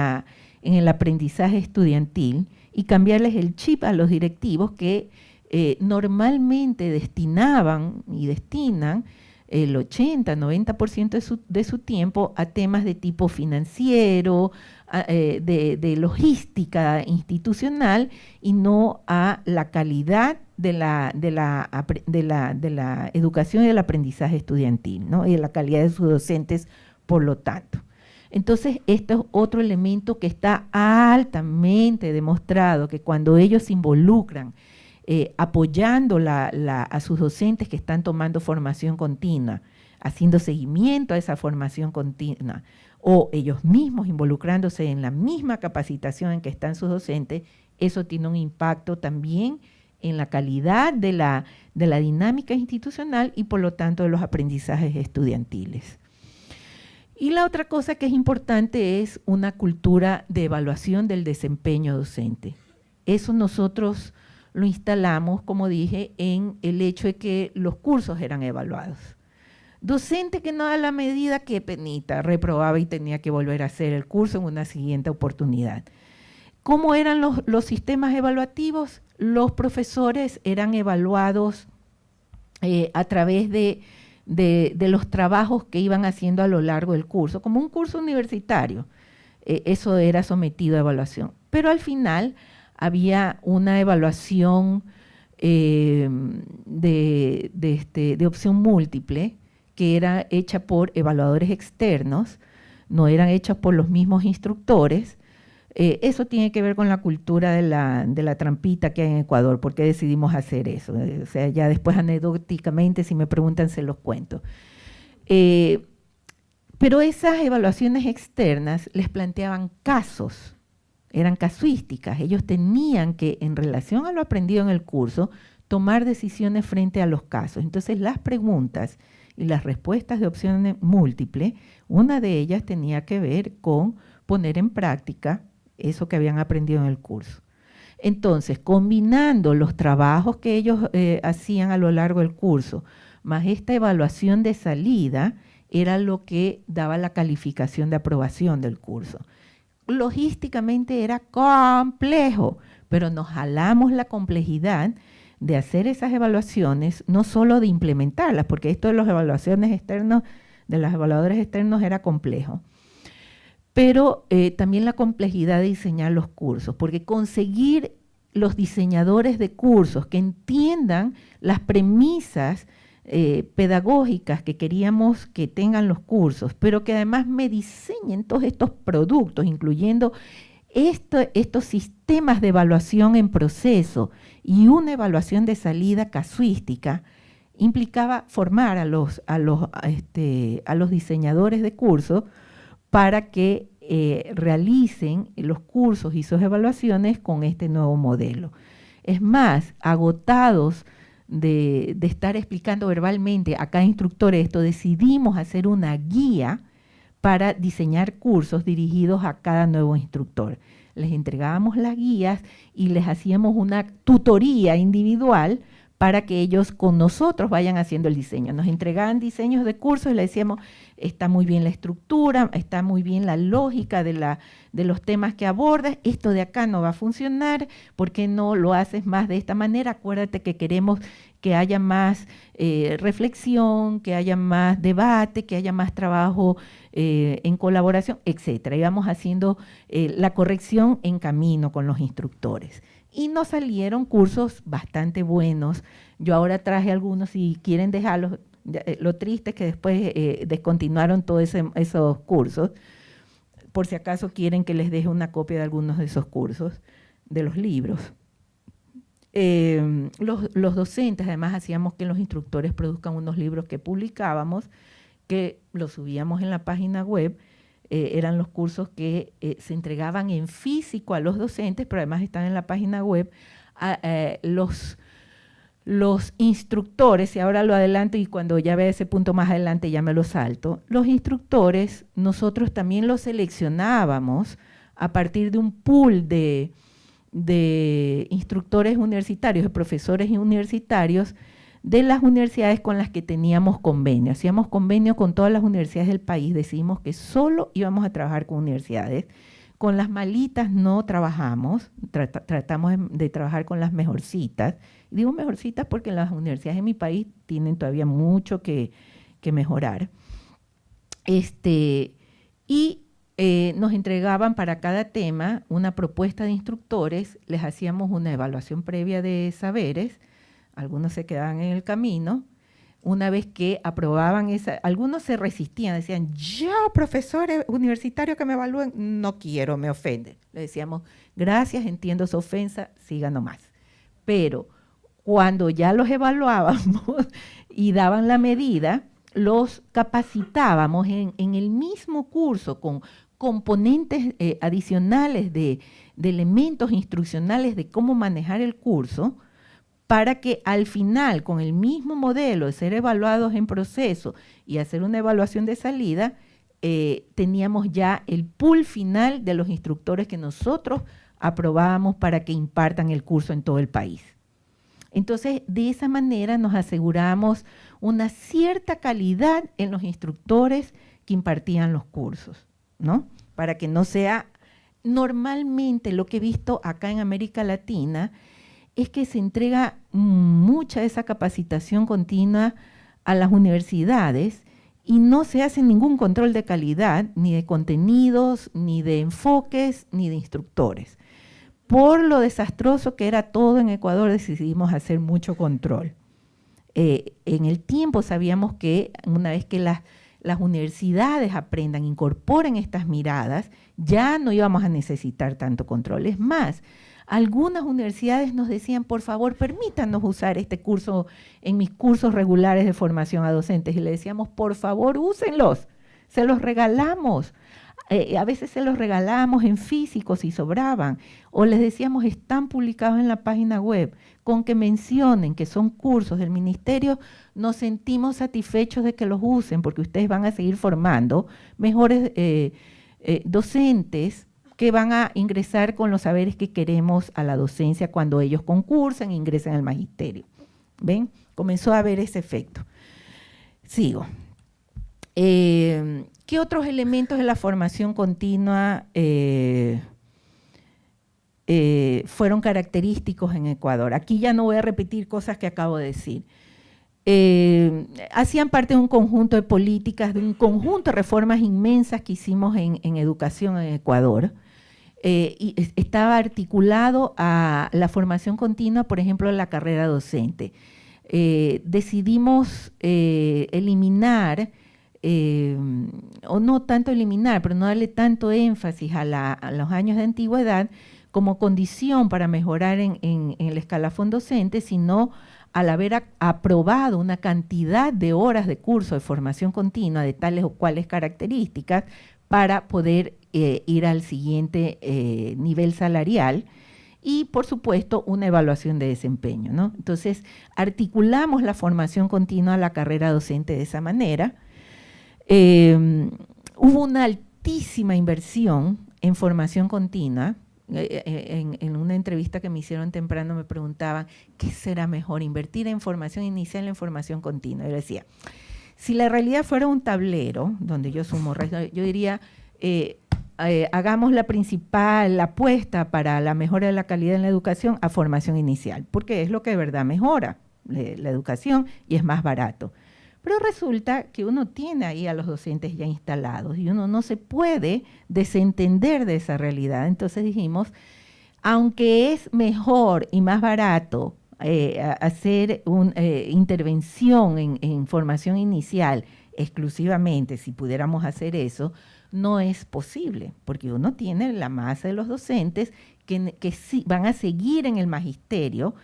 el aprendizaje estudiantil, y cambiarles el chip a los directivos que normalmente destinaban y destinan el 80-90% de su tiempo a temas de tipo financiero, de logística institucional, y no a la calidad de la educación y del aprendizaje estudiantil, ¿no? Y de la calidad de sus docentes, por lo tanto. Entonces, este es otro elemento que está altamente demostrado, que cuando ellos se involucran apoyando a sus docentes que están tomando formación continua, haciendo seguimiento a esa formación continua, o ellos mismos involucrándose en la misma capacitación en que están sus docentes, eso tiene un impacto también en la calidad de la dinámica institucional y por lo tanto de los aprendizajes estudiantiles. Y la otra cosa que es importante es una cultura de evaluación del desempeño docente. Eso nosotros lo instalamos, como dije, en el hecho de que los cursos eran evaluados. Docente que no da la medida, qué penita, reprobaba y tenía que volver a hacer el curso en una siguiente oportunidad. ¿Cómo eran los sistemas evaluativos? Los profesores eran evaluados a través de los trabajos que iban haciendo a lo largo del curso, como un curso universitario. Eso era sometido a evaluación. Pero al final había una evaluación de opción múltiple, que era hecha por evaluadores externos, no eran hechas por los mismos instructores. Eso tiene que ver con la cultura de la trampita que hay en Ecuador. ¿Por qué decidimos hacer eso? O sea, ya después anecdóticamente, si me preguntan, se los cuento. Pero esas evaluaciones externas les planteaban casos, eran casuísticas. Ellos tenían que, en relación a lo aprendido en el curso, tomar decisiones frente a los casos. Entonces, las preguntas y las respuestas de opción múltiple, una de ellas tenía que ver con poner en práctica eso que habían aprendido en el curso. Entonces, combinando los trabajos que ellos hacían a lo largo del curso, más esta evaluación de salida, era lo que daba la calificación de aprobación del curso. Logísticamente era complejo, pero nos jalamos la complejidad de hacer esas evaluaciones, no solo de implementarlas, porque esto de las evaluaciones externas, de los evaluadores externos era complejo, pero también la complejidad de diseñar los cursos, porque conseguir los diseñadores de cursos que entiendan las premisas pedagógicas que queríamos que tengan los cursos, pero que además me diseñen todos estos productos, incluyendo estos sistemas de evaluación en proceso y una evaluación de salida casuística, implicaba formar a los diseñadores de cursos para que realicen los cursos y sus evaluaciones con este nuevo modelo. Es más, agotados de estar explicando verbalmente a cada instructor esto, decidimos hacer una guía para diseñar cursos dirigidos a cada nuevo instructor. Les entregábamos las guías y les hacíamos una tutoría individual para que ellos con nosotros vayan haciendo el diseño. Nos entregaban diseños de cursos y les decíamos, está muy bien la estructura, está muy bien la lógica de los temas que abordas, esto de acá no va a funcionar, ¿por qué no lo haces más de esta manera? Acuérdate que queremos que haya más reflexión, que haya más debate, que haya más trabajo en colaboración, etcétera. Íbamos haciendo la corrección en camino con los instructores. Y nos salieron cursos bastante buenos. Yo ahora traje algunos, si quieren dejarlos. Lo triste es que después descontinuaron todos esos cursos. Por si acaso quieren que les deje una copia de algunos de esos cursos, de los libros. Los docentes, además, hacíamos que los instructores produzcan unos libros que publicábamos, que los subíamos en la página web. Eran los cursos que se entregaban en físico a los docentes, pero además están en la página web. Los instructores, y ahora lo adelanto y cuando ya vea ese punto más adelante ya me lo salto, los instructores nosotros también los seleccionábamos a partir de un pool de instructores universitarios, de profesores universitarios, de las universidades con las que teníamos convenio. Hacíamos convenio con todas las universidades del país, decidimos que solo íbamos a trabajar con universidades. Con las malitas no trabajamos, tratamos de trabajar con las mejorcitas. Digo mejorcitas porque las universidades de mi país tienen todavía mucho que mejorar. Nos entregaban para cada tema una propuesta de instructores, les hacíamos una evaluación previa de saberes, algunos se quedaban en el camino. Una vez que aprobaban algunos se resistían, decían, yo, profesor universitario que me evalúen, no quiero, me ofende. Le decíamos, gracias, entiendo su ofensa, siga nomás. Pero cuando ya los evaluábamos y daban la medida, los capacitábamos en el mismo curso con componentes adicionales de elementos instruccionales de cómo manejar el curso, para que al final, con el mismo modelo de ser evaluados en proceso y hacer una evaluación de salida, teníamos ya el pool final de los instructores que nosotros aprobábamos para que impartan el curso en todo el país. Entonces, de esa manera nos aseguramos una cierta calidad en los instructores que impartían los cursos, ¿no? Para que no sea normalmente lo que he visto acá en América Latina, es que se entrega mucha de esa capacitación continua a las universidades y no se hace ningún control de calidad, ni de contenidos, ni de enfoques, ni de instructores. Por lo desastroso que era todo en Ecuador, decidimos hacer mucho control. En el tiempo sabíamos que una vez que las universidades aprendan, incorporen estas miradas, ya no íbamos a necesitar tanto control. Es más, algunas universidades nos decían, por favor, permítanos usar este curso en mis cursos regulares de formación a docentes. Y le decíamos, por favor, úsenlos, se los regalamos. A veces se los regalábamos en físico si sobraban. O les decíamos, están publicados en la página web. Con que mencionen que son cursos del ministerio, nos sentimos satisfechos de que los usen, porque ustedes van a seguir formando mejores docentes que van a ingresar con los saberes que queremos a la docencia cuando ellos concursan e ingresen al magisterio. ¿Ven? Comenzó a haber ese efecto. Sigo. ¿Qué otros elementos de la formación continua fueron característicos en Ecuador. Aquí ya no voy a repetir cosas que acabo de decir. Hacían parte de un conjunto de políticas, de un conjunto de reformas inmensas que hicimos en educación en Ecuador. Y estaba articulado a la formación continua, por ejemplo, la carrera docente. Decidimos eliminar, o no tanto eliminar, pero no darle tanto énfasis a los años de antigüedad como condición para mejorar en el escalafón docente, sino al haber aprobado una cantidad de horas de curso de formación continua de tales o cuales características para poder ir al siguiente nivel salarial y, por supuesto, una evaluación de desempeño, ¿no? Entonces, articulamos la formación continua a la carrera docente de esa manera. Hubo una altísima inversión en formación continua. En una entrevista que me hicieron temprano me preguntaban, ¿qué será mejor, invertir en formación inicial o en formación continua? Yo decía, si la realidad fuera un tablero, donde yo sumo, yo diría, hagamos la principal apuesta para la mejora de la calidad en la educación a formación inicial, porque es lo que de verdad mejora la educación y es más barato. Pero resulta que uno tiene ahí a los docentes ya instalados y uno no se puede desentender de esa realidad. Entonces dijimos, aunque es mejor y más barato hacer una intervención en formación inicial exclusivamente, si pudiéramos hacer eso, no es posible, porque uno tiene la masa de los docentes que sí, van a seguir en el magisterio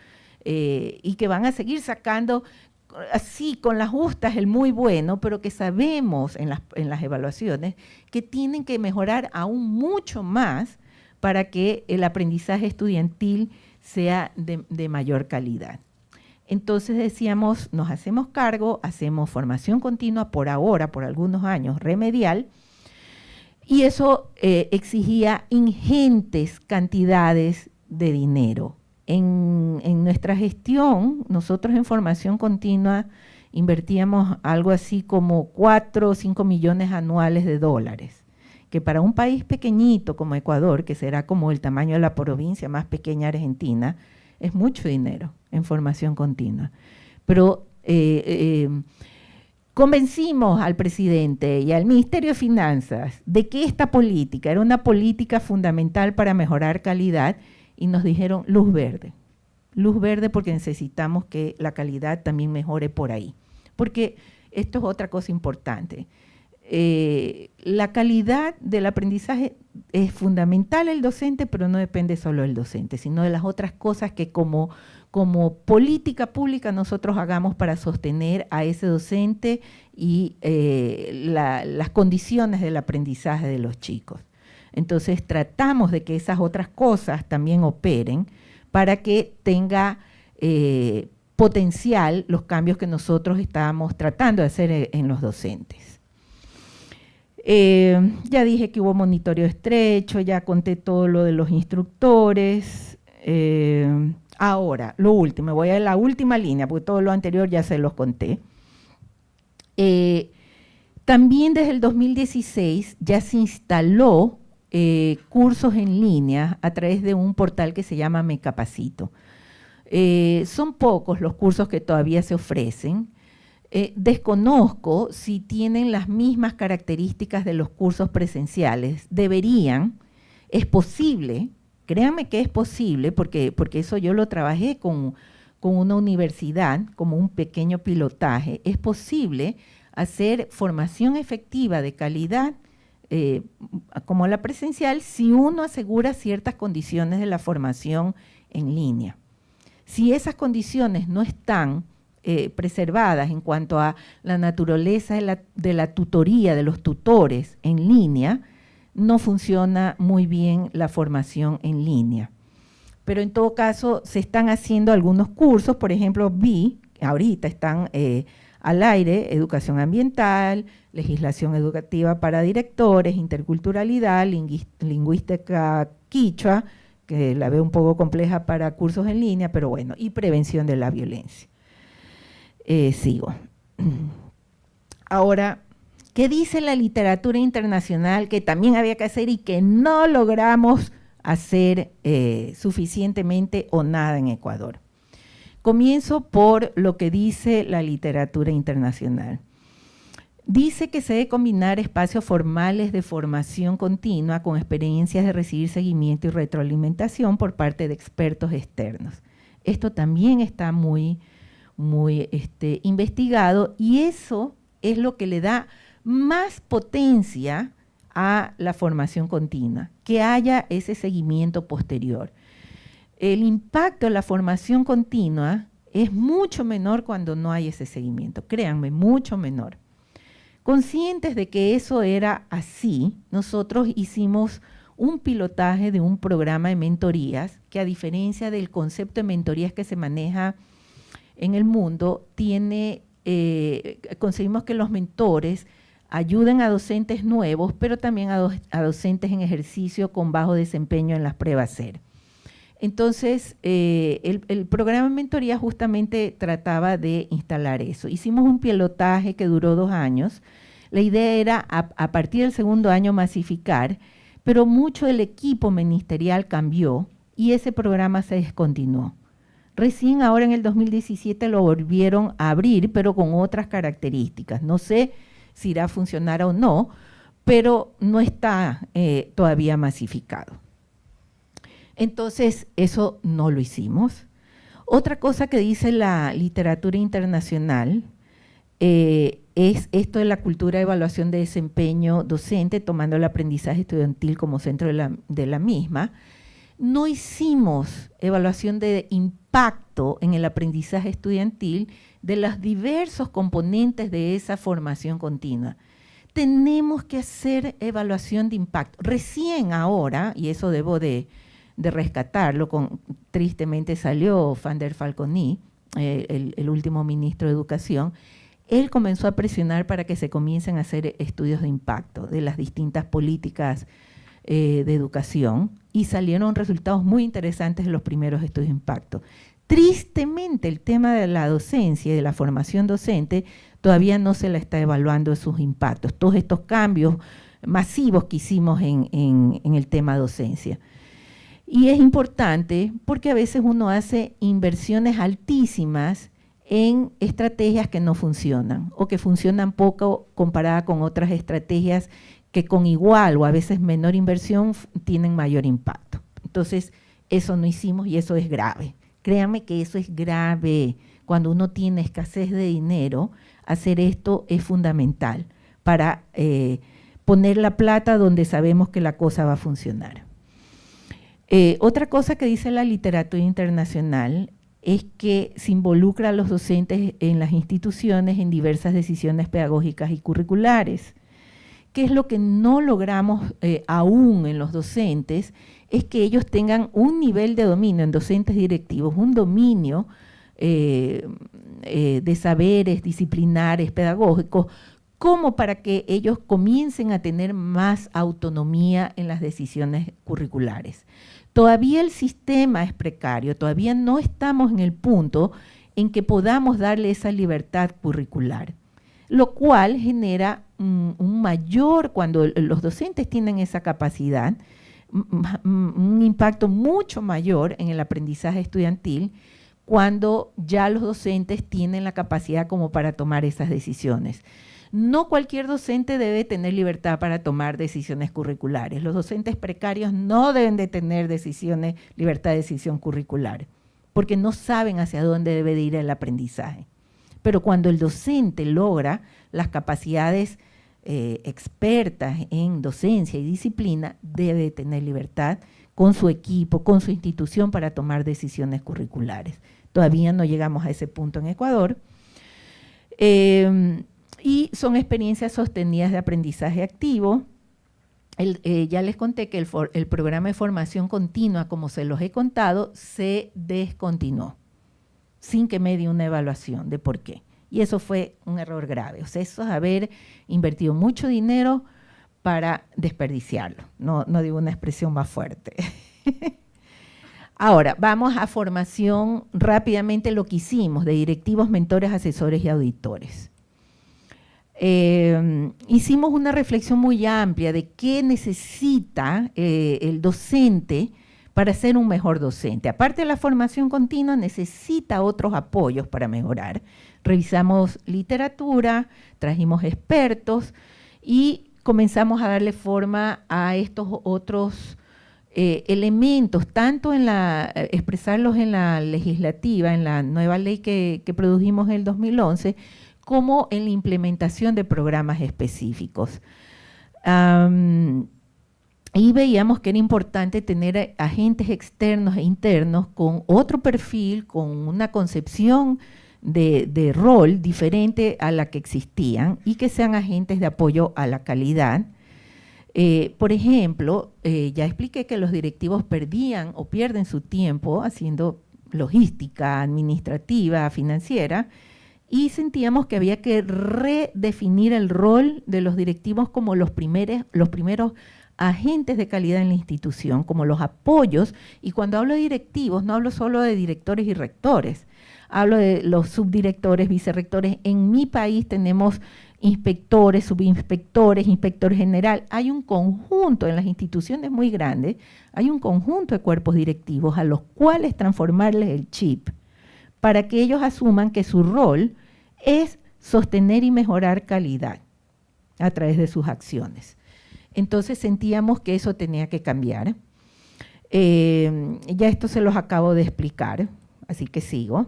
y que van a seguir sacando así con las justas el muy bueno, pero que sabemos en las evaluaciones que tienen que mejorar aún mucho más para que el aprendizaje estudiantil sea de mayor calidad. Entonces decíamos, nos hacemos cargo, hacemos formación continua por ahora, por algunos años, remedial, y eso exigía ingentes cantidades de dinero. En nuestra gestión, nosotros en formación continua invertíamos algo así como 4 o 5 millones anuales de dólares, que para un país pequeñito como Ecuador, que será como el tamaño de la provincia más pequeña Argentina, es mucho dinero en formación continua. Pero convencimos al presidente y al Ministerio de Finanzas de que esta política era una política fundamental para mejorar calidad y nos dijeron luz verde porque necesitamos que la calidad también mejore por ahí. Porque esto es otra cosa importante. La calidad del aprendizaje es fundamental el docente, pero no depende solo del docente, sino de las otras cosas que como política pública nosotros hagamos para sostener a ese docente y las condiciones del aprendizaje de los chicos. Entonces tratamos de que esas otras cosas también operen para que tenga potencial los cambios que nosotros estábamos tratando de hacer en los docentes. Ya dije que hubo monitoreo estrecho, ya conté todo lo de los instructores. Ahora, lo último, voy a la última línea, porque todo lo anterior ya se los conté. También desde el 2016 ya se instaló cursos en línea a través de un portal que se llama Me Capacito. Son pocos los cursos que todavía se ofrecen. Desconozco si tienen las mismas características de los cursos presenciales. Deberían, es posible, créanme que es posible, porque eso yo lo trabajé con una universidad como un pequeño pilotaje. Es posible hacer formación efectiva de calidad como la presencial si uno asegura ciertas condiciones de la formación en línea. Si esas condiciones no están preservadas en cuanto a la naturaleza de la tutoría, de los tutores en línea, no funciona muy bien la formación en línea. Pero en todo caso se están haciendo algunos cursos, por ejemplo, ahorita están al aire, educación ambiental, legislación educativa para directores, interculturalidad, lingüística quichua, que la veo un poco compleja para cursos en línea, pero bueno, y prevención de la violencia. Sigo. Ahora, ¿qué dice la literatura internacional que también había que hacer y que no logramos hacer suficientemente o nada en Ecuador. Comienzo por lo que dice la literatura internacional. Dice que se debe combinar espacios formales de formación continua con experiencias de recibir seguimiento y retroalimentación por parte de expertos externos. Esto también está muy investigado, y eso es lo que le da más potencia a la formación continua, que haya ese seguimiento posterior. El impacto de la formación continua es mucho menor cuando no hay ese seguimiento, créanme, mucho menor. Conscientes de que eso era así, nosotros hicimos un pilotaje de un programa de mentorías que, a diferencia del concepto de mentorías que se maneja en el mundo, conseguimos que los mentores ayuden a docentes nuevos, pero también a docentes en ejercicio con bajo desempeño en las pruebas SER. Entonces, el programa de mentoría justamente trataba de instalar eso. Hicimos un pilotaje que duró 2 años. La idea era, a partir del segundo año, masificar, pero mucho del equipo ministerial cambió y ese programa se descontinuó. Recién ahora, en el 2017, lo volvieron a abrir, pero con otras características. No sé si irá a funcionar o no, pero no está todavía masificado. Entonces, eso no lo hicimos. Otra cosa que dice la literatura internacional es esto de la cultura de evaluación de desempeño docente, tomando el aprendizaje estudiantil como centro de la misma. No hicimos evaluación de impacto en el aprendizaje estudiantil de los diversos componentes de esa formación continua. Tenemos que hacer evaluación de impacto. Recién ahora, y eso debo de rescatarlo, tristemente salió Van der Falconi, el último ministro de Educación. Él comenzó a presionar para que se comiencen a hacer estudios de impacto de las distintas políticas de educación, y salieron resultados muy interesantes de los primeros estudios de impacto. Tristemente, el tema de la docencia y de la formación docente todavía no se la está evaluando sus impactos, todos estos cambios masivos que hicimos en el tema docencia. Y es importante porque a veces uno hace inversiones altísimas en estrategias que no funcionan o que funcionan poco comparada con otras estrategias que con igual o a veces menor inversión tienen mayor impacto. Entonces, eso no hicimos y eso es grave. Créanme que eso es grave. Cuando uno tiene escasez de dinero, hacer esto es fundamental para poner la plata donde sabemos que la cosa va a funcionar. Otra cosa que dice la literatura internacional es que se involucra a los docentes en las instituciones en diversas decisiones pedagógicas y curriculares. ¿Qué es lo que no logramos aún en los docentes? Es que ellos tengan un nivel de dominio en docentes directivos, un dominio de saberes disciplinares, pedagógicos, como para que ellos comiencen a tener más autonomía en las decisiones curriculares. Todavía el sistema es precario, todavía no estamos en el punto en que podamos darle esa libertad curricular, lo cual genera un mayor, cuando los docentes tienen esa capacidad, un impacto mucho mayor en el aprendizaje estudiantil cuando ya los docentes tienen la capacidad como para tomar esas decisiones. No cualquier docente debe tener libertad para tomar decisiones curriculares. Los docentes precarios no deben de tener libertad de decisión curricular, porque no saben hacia dónde debe de ir el aprendizaje. Pero cuando el docente logra las capacidades expertas en docencia y disciplina, debe tener libertad con su equipo, con su institución para tomar decisiones curriculares. Todavía no llegamos a ese punto en Ecuador. Y son experiencias sostenidas de aprendizaje activo. Ya les conté que el programa de formación continua, como se los he contado, se descontinuó, sin que me dé una evaluación de por qué. Y eso fue un error grave. O sea, eso es haber invertido mucho dinero para desperdiciarlo. No digo una expresión más fuerte. Ahora, vamos a formación rápidamente, lo que hicimos de directivos, mentores, asesores y auditores. hicimos una reflexión muy amplia de qué necesita el docente para ser un mejor docente. Aparte de la formación continua, necesita otros apoyos para mejorar. Revisamos literatura, trajimos expertos y comenzamos a darle forma a estos otros elementos, tanto en expresarlos en la legislativa, en la nueva ley que produjimos en el 2011, como en la implementación de programas específicos. Y veíamos que era importante tener agentes externos e internos con otro perfil, con una concepción de rol diferente a la que existían y que sean agentes de apoyo a la calidad. Por ejemplo, ya expliqué que los directivos perdían o pierden su tiempo haciendo logística administrativa, financiera, y sentíamos que había que redefinir el rol de los directivos como los primeros agentes de calidad en la institución, como los apoyos. Y cuando hablo de directivos, no hablo solo de directores y rectores, hablo de los subdirectores, vicerrectores. En mi país tenemos inspectores, subinspectores, inspector general. Hay un conjunto en las instituciones muy grandes, hay un conjunto de cuerpos directivos a los cuales transformarles el chip para que ellos asuman que su rol es sostener y mejorar calidad a través de sus acciones. Entonces sentíamos que eso tenía que cambiar. Ya esto se los acabo de explicar, así que sigo.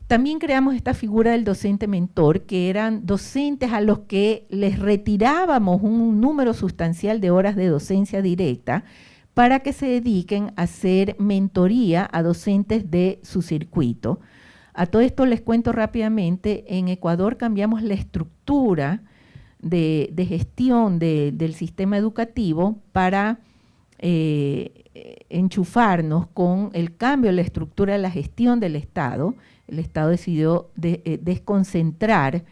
También creamos esta figura del docente mentor, que eran docentes a los que les retirábamos un número sustancial de horas de docencia directa para que se dediquen a hacer mentoría a docentes de su circuito. A todo esto les cuento rápidamente, en Ecuador cambiamos la estructura de gestión del sistema educativo para enchufarnos con el cambio de la estructura de la gestión del Estado. El Estado decidió desconcentrar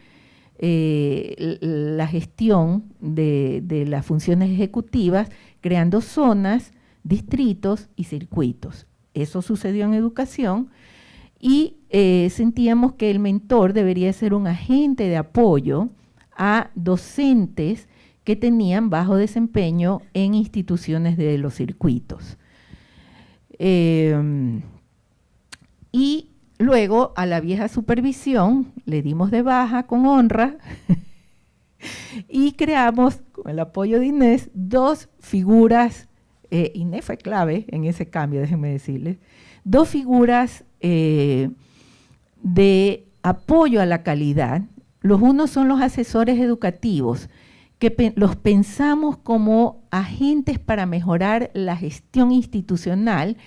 la gestión de las funciones ejecutivas, creando zonas, distritos y circuitos. Eso sucedió en educación y sentíamos que el mentor debería ser un agente de apoyo a docentes que tenían bajo desempeño en instituciones de los circuitos. Y luego a la vieja supervisión le dimos de baja con honra y creamos, con el apoyo de Inés, dos figuras. Inés fue clave en ese cambio, déjenme decirles, dos figuras de apoyo a la calidad. Los unos son los asesores educativos, que los pensamos como agentes para mejorar la gestión institucional,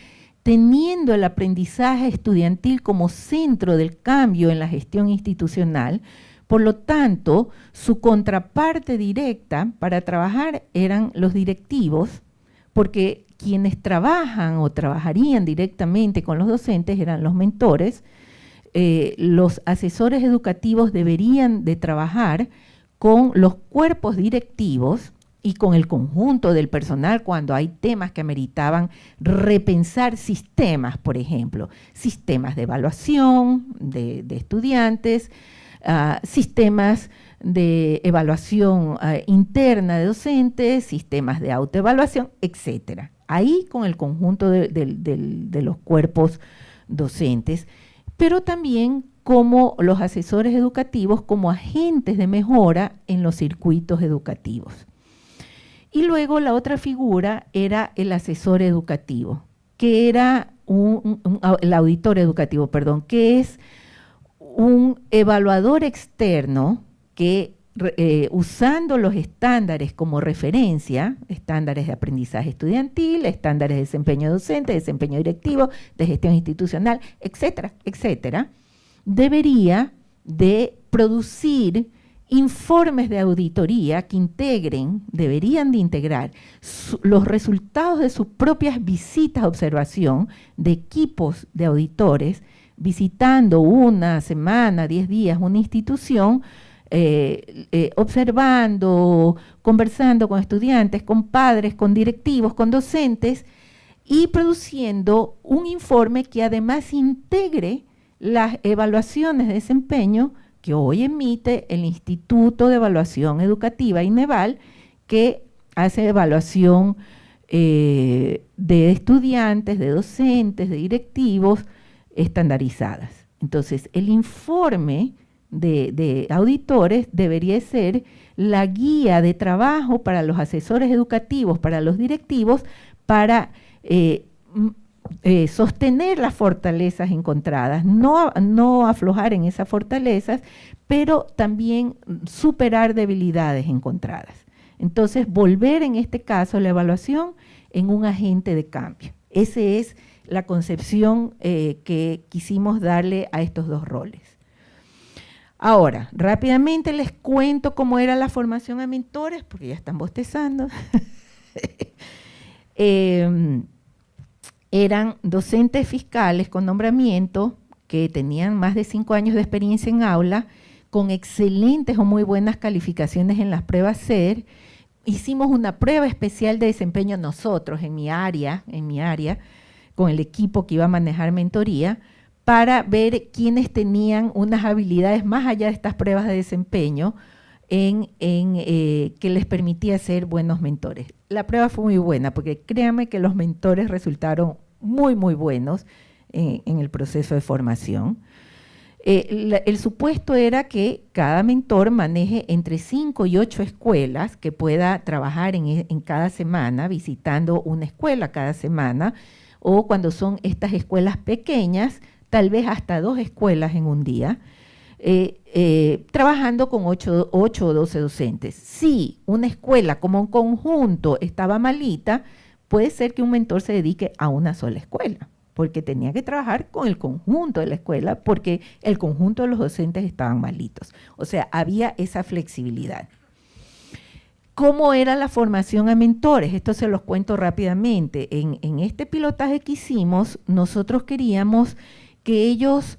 teniendo el aprendizaje estudiantil como centro del cambio en la gestión institucional. Por lo tanto, su contraparte directa para trabajar eran los directivos, porque quienes trabajan o trabajarían directamente con los docentes eran los mentores. Los asesores educativos deberían de trabajar con los cuerpos directivos y con el conjunto del personal cuando hay temas que ameritaban repensar sistemas, por ejemplo, sistemas de evaluación de estudiantes, sistemas de evaluación interna de docentes, sistemas de autoevaluación, etcétera. Ahí con el conjunto de los cuerpos docentes, pero también como los asesores educativos como agentes de mejora en los circuitos educativos. Y luego la otra figura era el asesor educativo, que era el auditor educativo, perdón, que es un evaluador externo que usando los estándares como referencia, estándares de aprendizaje estudiantil, estándares de desempeño docente, desempeño directivo, de gestión institucional, etcétera, etcétera, debería de producir informes de auditoría que deberían de integrar los resultados de sus propias visitas de observación de equipos de auditores, visitando una semana, 10 días una institución, observando, conversando con estudiantes, con padres, con directivos, con docentes y produciendo un informe que además integre las evaluaciones de desempeño que hoy emite el Instituto de Evaluación Educativa, INEVAL, que hace evaluación de estudiantes, de docentes, de directivos estandarizadas. Entonces, el informe de auditores debería ser la guía de trabajo para los asesores educativos, para los directivos, para sostener las fortalezas encontradas, no aflojar en esas fortalezas, pero también superar debilidades encontradas. Entonces, volver en este caso la evaluación en un agente de cambio. Esa es la concepción que quisimos darle a estos dos roles. Ahora, rápidamente les cuento cómo era la formación a mentores, porque ya están bostezando. Eran docentes fiscales con nombramiento que tenían más de 5 años de experiencia en aula, con excelentes o muy buenas calificaciones en las pruebas SER. Hicimos una prueba especial de desempeño nosotros en mi área, con el equipo que iba a manejar mentoría, para ver quiénes tenían unas habilidades más allá de estas pruebas de desempeño que les permitía ser buenos mentores. La prueba fue muy buena porque créanme que los mentores resultaron muy, muy buenos en el proceso de formación. El supuesto era que cada mentor maneje entre 5 y 8 escuelas, que pueda trabajar en cada semana, visitando una escuela cada semana, o cuando son estas escuelas pequeñas, tal vez hasta 2 escuelas en un día, trabajando con 8 o 12 docentes. Si una escuela como un conjunto estaba malita, puede ser que un mentor se dedique a una sola escuela, porque tenía que trabajar con el conjunto de la escuela, porque el conjunto de los docentes estaban malitos. O sea, había esa flexibilidad. ¿Cómo era la formación a mentores? Esto se los cuento rápidamente. En este pilotaje que hicimos, nosotros queríamos que ellos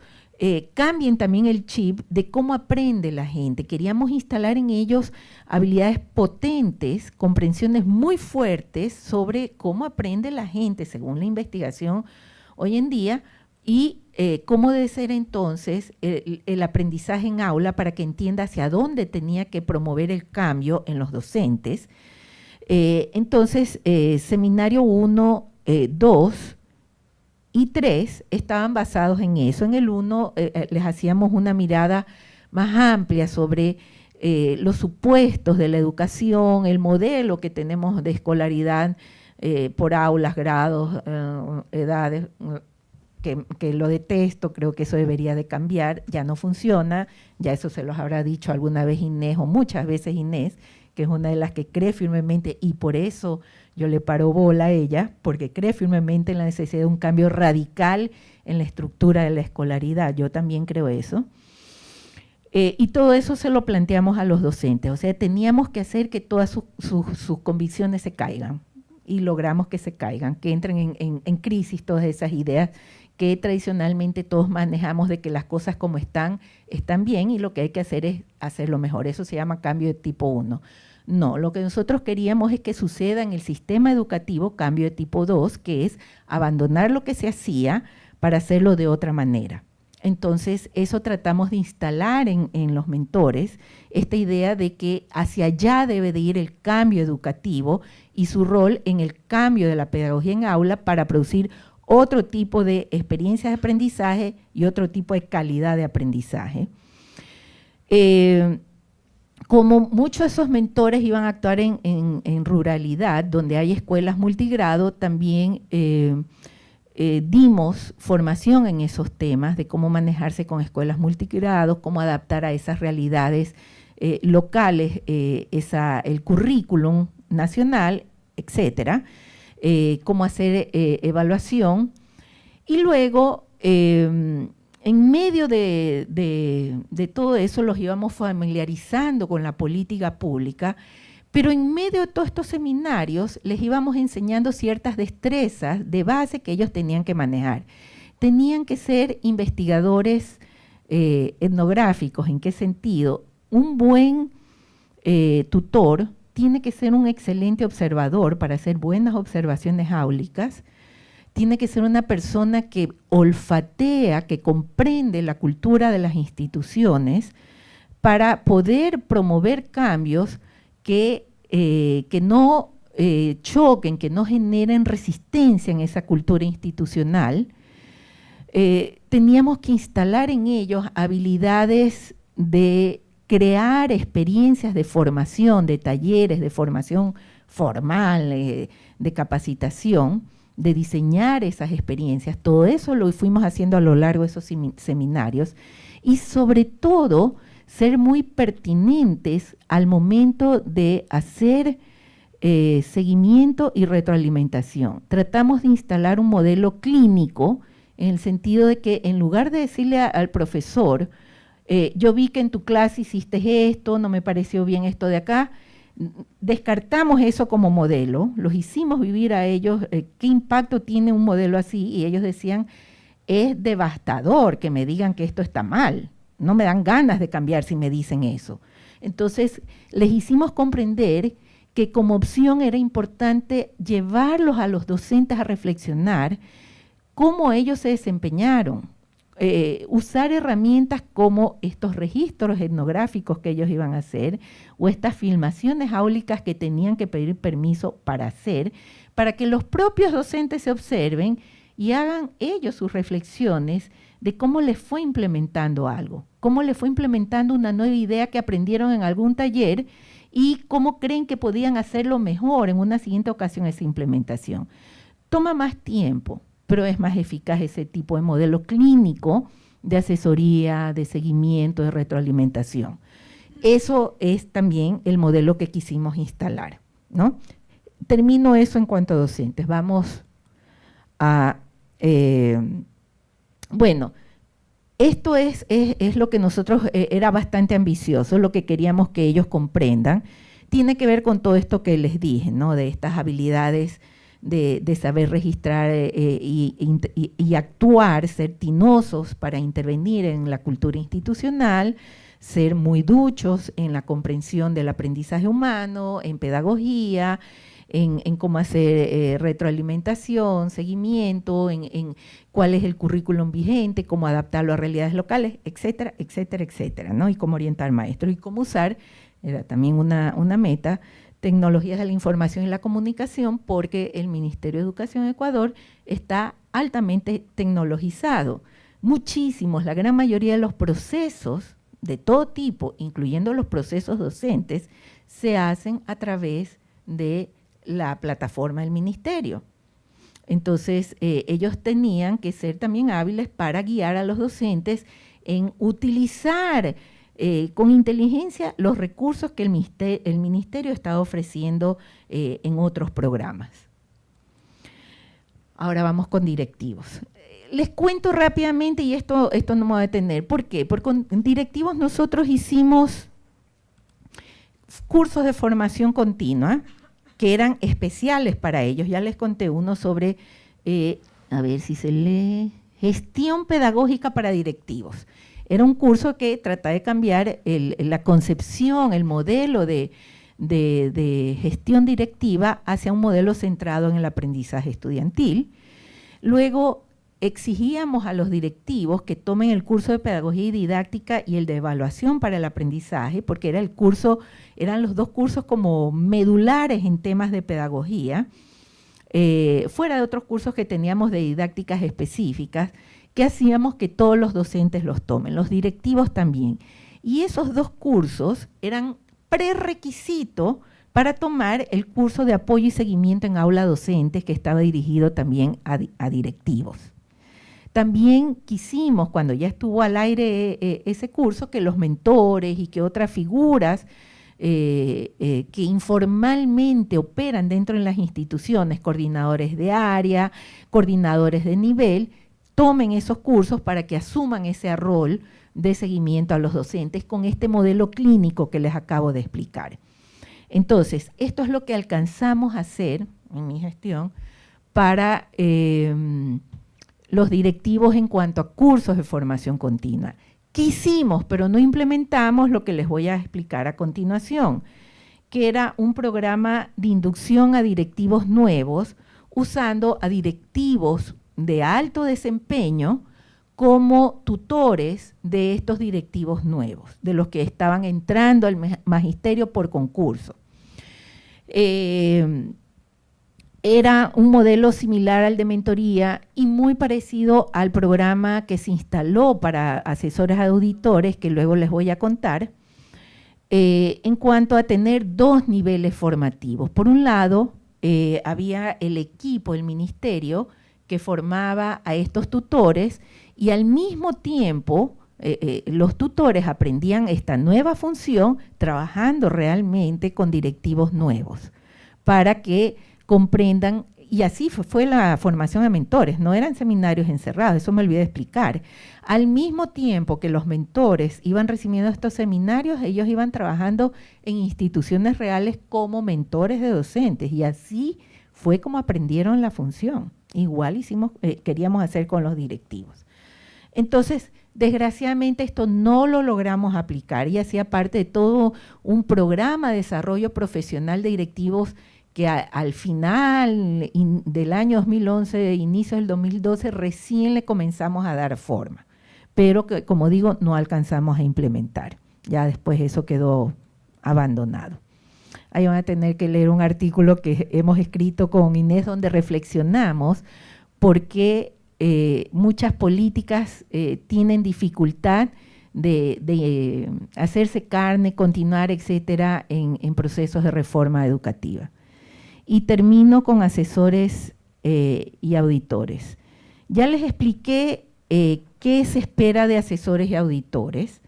cambien también el chip de cómo aprende la gente. Queríamos instalar en ellos habilidades potentes, comprensiones muy fuertes sobre cómo aprende la gente según la investigación hoy en día y cómo debe ser entonces el aprendizaje en aula para que entienda hacia dónde tenía que promover el cambio en los docentes. Entonces, seminario 1, 2 y 3 estaban basados en eso. En el 1 les hacíamos una mirada más amplia sobre los supuestos de la educación, el modelo que tenemos de escolaridad por aulas, grados, edades, que lo detesto, creo que eso debería de cambiar, ya no funciona, ya eso se los habrá dicho alguna vez Inés o muchas veces Inés, que es una de las que cree firmemente, y por eso yo le paro bola a ella, porque cree firmemente en la necesidad de un cambio radical en la estructura de la escolaridad. Yo también creo eso. Y todo eso se lo planteamos a los docentes, o sea, teníamos que hacer que todas sus convicciones se caigan, y logramos que se caigan, que entren en crisis todas esas ideas que tradicionalmente todos manejamos de que las cosas como están bien y lo que hay que hacer es hacerlo mejor. Eso se llama cambio de tipo 1. No, lo que nosotros queríamos es que suceda en el sistema educativo cambio de tipo 2, que es abandonar lo que se hacía para hacerlo de otra manera. Entonces, eso tratamos de instalar en los mentores, esta idea de que hacia allá debe de ir el cambio educativo y su rol en el cambio de la pedagogía en aula para producir otro tipo de experiencias de aprendizaje y otro tipo de calidad de aprendizaje. Como muchos de esos mentores iban a actuar en ruralidad, donde hay escuelas multigrado, también dimos formación en esos temas de cómo manejarse con escuelas multigrados, cómo adaptar a esas realidades locales el currículum nacional, etcétera. Cómo hacer evaluación, y luego en medio de todo eso los íbamos familiarizando con la política pública, pero en medio de todos estos seminarios les íbamos enseñando ciertas destrezas de base que ellos tenían que manejar. Tenían que ser investigadores etnográficos. ¿En qué sentido? Un buen tutor tiene que ser un excelente observador para hacer buenas observaciones áulicas, tiene que ser una persona que olfatea, que comprende la cultura de las instituciones, para poder promover cambios que no choquen, que no generen resistencia en esa cultura institucional. Teníamos que instalar en ellos habilidades de crear experiencias de formación, de talleres, de formación formal, de capacitación, de diseñar esas experiencias. Todo eso lo fuimos haciendo a lo largo de esos seminarios y sobre todo ser muy pertinentes al momento de hacer seguimiento y retroalimentación. Tratamos de instalar un modelo clínico en el sentido de que en lugar de decirle al profesor, yo vi que en tu clase hiciste esto, no me pareció bien esto de acá, descartamos eso como modelo, los hicimos vivir a ellos, qué impacto tiene un modelo así, y ellos decían, es devastador que me digan que esto está mal, no me dan ganas de cambiar si me dicen eso. Entonces, les hicimos comprender que como opción era importante llevarlos a los docentes a reflexionar cómo ellos se desempeñaron, usar herramientas como estos registros etnográficos que ellos iban a hacer o estas filmaciones áulicas que tenían que pedir permiso para hacer, para que los propios docentes se observen y hagan ellos sus reflexiones de cómo les fue implementando algo, cómo les fue implementando una nueva idea que aprendieron en algún taller y cómo creen que podían hacerlo mejor en una siguiente ocasión esa implementación. Toma más tiempo, pero es más eficaz ese tipo de modelo clínico de asesoría, de seguimiento, de retroalimentación. Eso es también el modelo que quisimos instalar, ¿no? Termino eso en cuanto a docentes. Vamos a... bueno, esto es lo que nosotros era bastante ambicioso, lo que queríamos que ellos comprendan. Tiene que ver con todo esto que les dije, ¿no? De estas habilidades de saber registrar y actuar, ser tinosos para intervenir en la cultura institucional, ser muy duchos en la comprensión del aprendizaje humano, en pedagogía, en cómo hacer retroalimentación, seguimiento, en cuál es el currículum vigente, cómo adaptarlo a realidades locales, etcétera, etcétera, etcétera, ¿no? Y cómo orientar maestros y cómo usar, era también una meta, tecnologías de la información y la comunicación, porque el Ministerio de Educación de Ecuador está altamente tecnologizado. Muchísimos, la gran mayoría de los procesos de todo tipo, incluyendo los procesos docentes, se hacen a través de la plataforma del ministerio. Entonces, ellos tenían que ser también hábiles para guiar a los docentes en utilizar con inteligencia los recursos que el ministerio está ofreciendo en otros programas. Ahora vamos con directivos. Les cuento rápidamente, y esto no me va a detener. ¿Por qué? Porque con directivos nosotros hicimos cursos de formación continua que eran especiales para ellos. Ya les conté uno sobre, a ver si se lee, gestión pedagógica para directivos. Era un curso que trata de cambiar la concepción, el modelo de gestión directiva hacia un modelo centrado en el aprendizaje estudiantil. Luego exigíamos a los directivos que tomen el curso de pedagogía y didáctica y el de evaluación para el aprendizaje, porque eran los dos cursos como medulares en temas de pedagogía, fuera de otros cursos que teníamos de didácticas específicas, que hacíamos que todos los docentes los tomen, los directivos también. Y esos dos cursos eran prerequisito para tomar el curso de apoyo y seguimiento en aula docente, que estaba dirigido también a directivos. También quisimos, cuando ya estuvo al aire ese curso, que los mentores y que otras figuras que informalmente operan dentro de las instituciones, coordinadores de área, coordinadores de nivel, tomen esos cursos para que asuman ese rol de seguimiento a los docentes con este modelo clínico que les acabo de explicar. Entonces, esto es lo que alcanzamos a hacer en mi gestión para los directivos en cuanto a cursos de formación continua. Quisimos, pero no implementamos lo que les voy a explicar a continuación, que era un programa de inducción a directivos nuevos, usando a directivos de alto desempeño como tutores de estos directivos nuevos, de los que estaban entrando al magisterio por concurso. Era un modelo similar al de mentoría y muy parecido al programa que se instaló para asesores auditores, que luego les voy a contar, en cuanto a tener dos niveles formativos. Por un lado, había el equipo, el ministerio, que formaba a estos tutores y al mismo tiempo los tutores aprendían esta nueva función trabajando realmente con directivos nuevos para que comprendan, y así fue la formación de mentores, no eran seminarios encerrados, eso me olvidé de explicar. Al mismo tiempo que los mentores iban recibiendo estos seminarios, ellos iban trabajando en instituciones reales como mentores de docentes, y así fue como aprendieron la función. Igual queríamos hacer con los directivos. Entonces, desgraciadamente esto no lo logramos aplicar y hacía parte de todo un programa de desarrollo profesional de directivos que al final del año 2011, inicio del 2012, recién le comenzamos a dar forma, pero que, como digo, no alcanzamos a implementar. Ya después eso quedó abandonado. Ahí van a tener que leer un artículo que hemos escrito con Inés donde reflexionamos por qué muchas políticas tienen dificultad de hacerse carne, continuar, etcétera, en procesos de reforma educativa. Y termino con asesores y auditores. Ya les expliqué qué se espera de asesores y auditores.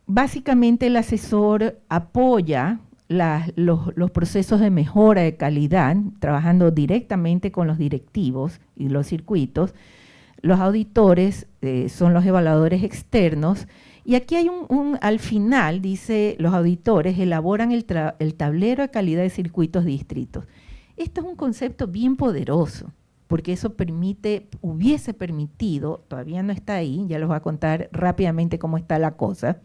Básicamente el asesor apoya los procesos de mejora de calidad, trabajando directamente con los directivos y los circuitos. Los auditores son los evaluadores externos. Y aquí hay al final, dice, los auditores elaboran el tablero de calidad de circuitos distritos. Esto es un concepto bien poderoso, porque eso hubiese permitido, todavía no está ahí, ya les voy a contar rápidamente cómo está la cosa,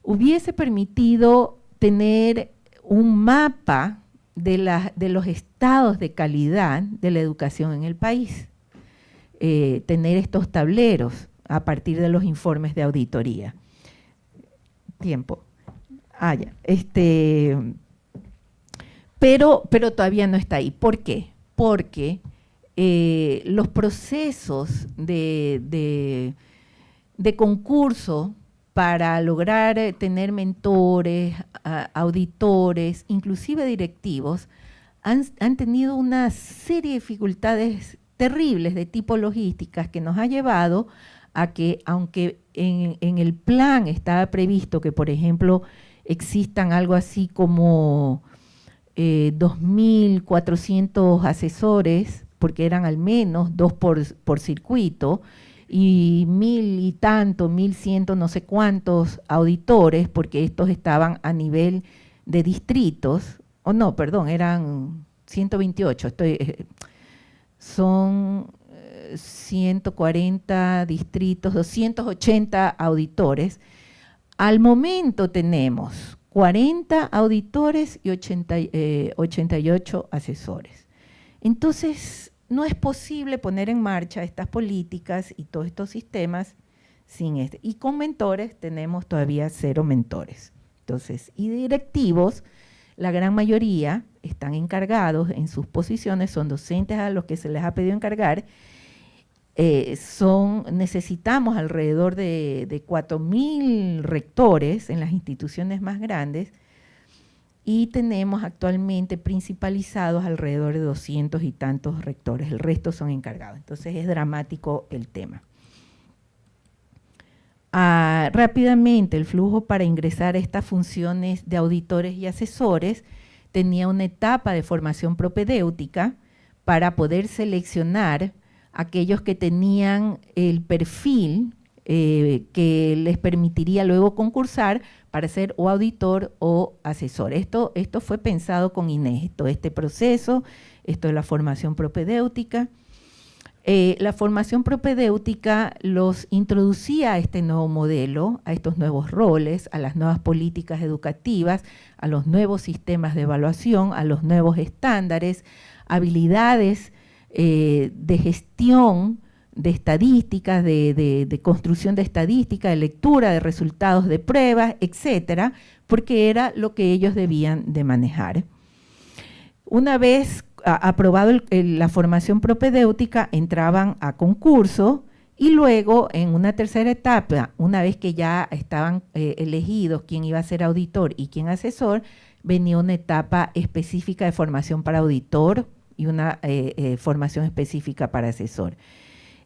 hubiese permitido tener un mapa de los estados de calidad de la educación en el país, tener estos tableros a partir de los informes de auditoría. Tiempo. Ya. Pero todavía no está ahí. ¿Por qué? Porque los procesos de concurso para lograr tener mentores, auditores, inclusive directivos, han tenido una serie de dificultades terribles de tipo logísticas que nos ha llevado a que, aunque en el plan estaba previsto que, por ejemplo, existan algo así como 2.400 asesores, porque eran al menos 2 por circuito, y 1.000 y tanto, 1.100 no sé cuántos auditores, porque estos estaban a nivel de distritos, eran 128, son 140 distritos, 280 auditores. Al momento tenemos 40 auditores y 88 asesores. Entonces, no es posible poner en marcha estas políticas y todos estos sistemas sin este. Y con mentores tenemos todavía 0 mentores. Entonces, y directivos, la gran mayoría están encargados en sus posiciones, son docentes a los que se les ha pedido encargar. Necesitamos alrededor de 4.000 rectores en las instituciones más grandes y tenemos actualmente principalizados alrededor de 200 y tantos rectores, el resto son encargados. Entonces es dramático el tema. Rápidamente, el flujo para ingresar a estas funciones de auditores y asesores tenía una etapa de formación propedéutica para poder seleccionar aquellos que tenían el perfil que les permitiría luego concursar para ser o auditor o asesor. Esto fue pensado con Inés, este proceso, esto es la formación propedéutica. La formación propedéutica los introducía a este nuevo modelo, a estos nuevos roles, a las nuevas políticas educativas, a los nuevos sistemas de evaluación, a los nuevos estándares, habilidades de gestión de estadísticas, de construcción de estadísticas, de lectura de resultados de pruebas, etcétera, porque era lo que ellos debían de manejar. Una vez aprobado la formación propedéutica, entraban a concurso y luego, en una tercera etapa, una vez que ya estaban elegidos quién iba a ser auditor y quién asesor, venía una etapa específica de formación para auditor y una formación específica para asesor.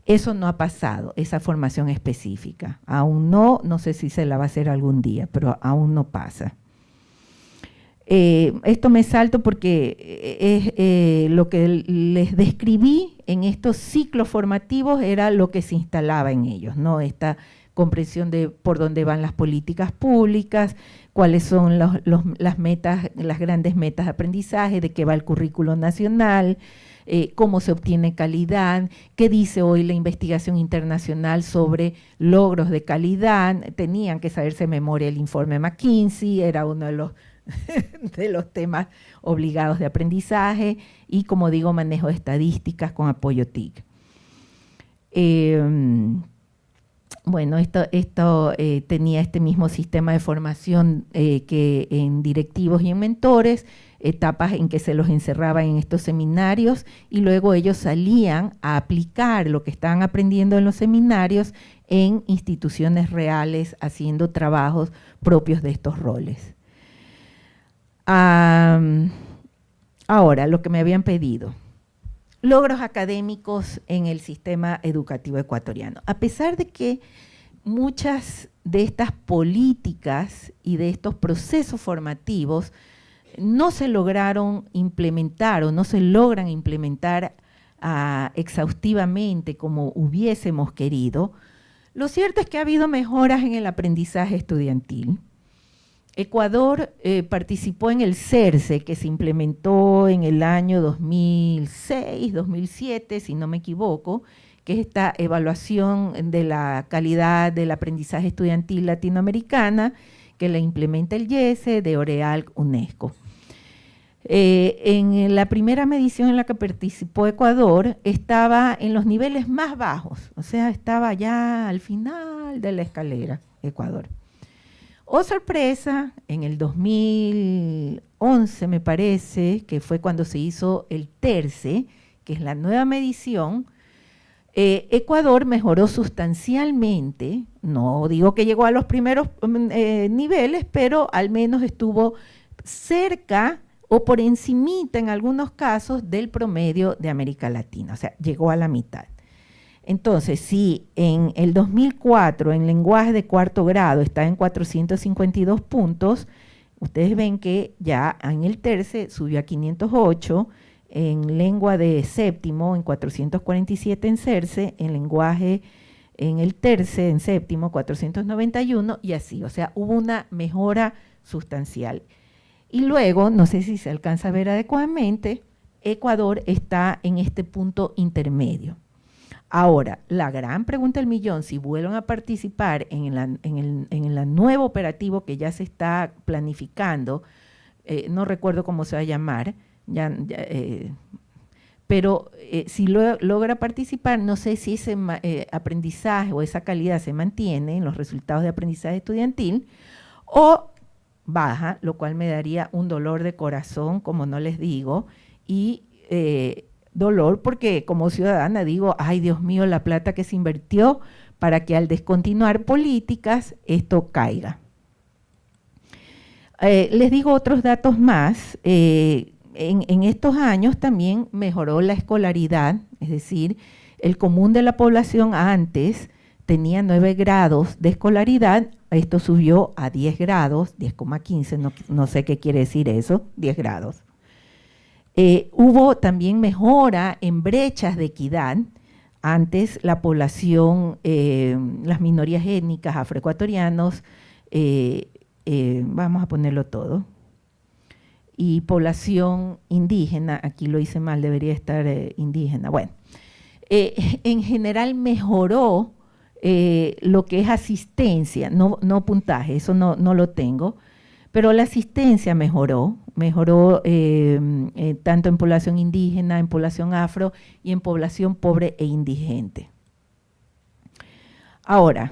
Eso no ha pasado, esa formación específica. Aún no sé si se la va a hacer algún día, pero aún no pasa. Esto me salto porque es lo que les describí en estos ciclos formativos era lo que se instalaba en ellos, ¿no? Esta comprensión de por dónde van las políticas públicas, cuáles son las metas, las grandes metas de aprendizaje, de qué va el currículo nacional, cómo se obtiene calidad, qué dice hoy la investigación internacional sobre logros de calidad. Tenían que saberse de memoria el informe McKinsey, era uno de los temas obligados de aprendizaje, y, como digo, manejo de estadísticas con apoyo TIC. Bueno, esto tenía este mismo sistema de formación que en directivos y en mentores, etapas en que se los encerraba en estos seminarios y luego ellos salían a aplicar lo que estaban aprendiendo en los seminarios en instituciones reales, haciendo trabajos propios de estos roles. Ahora, lo que me habían pedido. Logros académicos en el sistema educativo ecuatoriano. A pesar de que muchas de estas políticas y de estos procesos formativos no se lograron implementar o no se logran implementar exhaustivamente como hubiésemos querido, lo cierto es que ha habido mejoras en el aprendizaje estudiantil. Ecuador participó en el CERCE, que se implementó en el año 2006, 2007, si no me equivoco, que es esta evaluación de la calidad del aprendizaje estudiantil latinoamericana, que la implementa el IESE de OREAL UNESCO. En la primera medición en la que participó Ecuador, estaba en los niveles más bajos, o sea, estaba ya al final de la escalera, Ecuador. Oh, sorpresa, en el 2011, me parece, que fue cuando se hizo el TERCE, que es la nueva medición, Ecuador mejoró sustancialmente, no digo que llegó a los primeros niveles, pero al menos estuvo cerca o por encimita en algunos casos del promedio de América Latina, o sea, llegó a la mitad. Entonces, si en el 2004 en lenguaje de cuarto grado está en 452 puntos, ustedes ven que ya en el TERCE subió a 508, en lengua de séptimo en 447 en CERCE, en lenguaje en el TERCE en séptimo 491 y así, o sea, hubo una mejora sustancial. Y luego, no sé si se alcanza a ver adecuadamente, Ecuador está en este punto intermedio. Ahora, la gran pregunta del millón, si vuelven a participar en el nuevo operativo que ya se está planificando, no recuerdo cómo se va a llamar, pero si logra participar, no sé si ese aprendizaje o esa calidad se mantiene en los resultados de aprendizaje estudiantil o baja, lo cual me daría un dolor de corazón, como no les digo, y dolor porque como ciudadana digo, ay Dios mío, la plata que se invirtió para que al descontinuar políticas esto caiga. Les digo otros datos más. En estos años también mejoró la escolaridad, es decir, el común de la población antes tenía 9 grados de escolaridad, esto subió a 10 grados, 10,15, no sé qué quiere decir eso, 10 grados. Hubo también mejora en brechas de equidad. Antes la población, las minorías étnicas, afroecuatorianos, vamos a ponerlo todo, y población indígena, aquí lo hice mal, debería estar indígena, bueno, en general mejoró lo que es asistencia, no puntaje, eso no lo tengo, Pero la asistencia mejoró tanto en población indígena, en población afro y en población pobre e indigente. Ahora,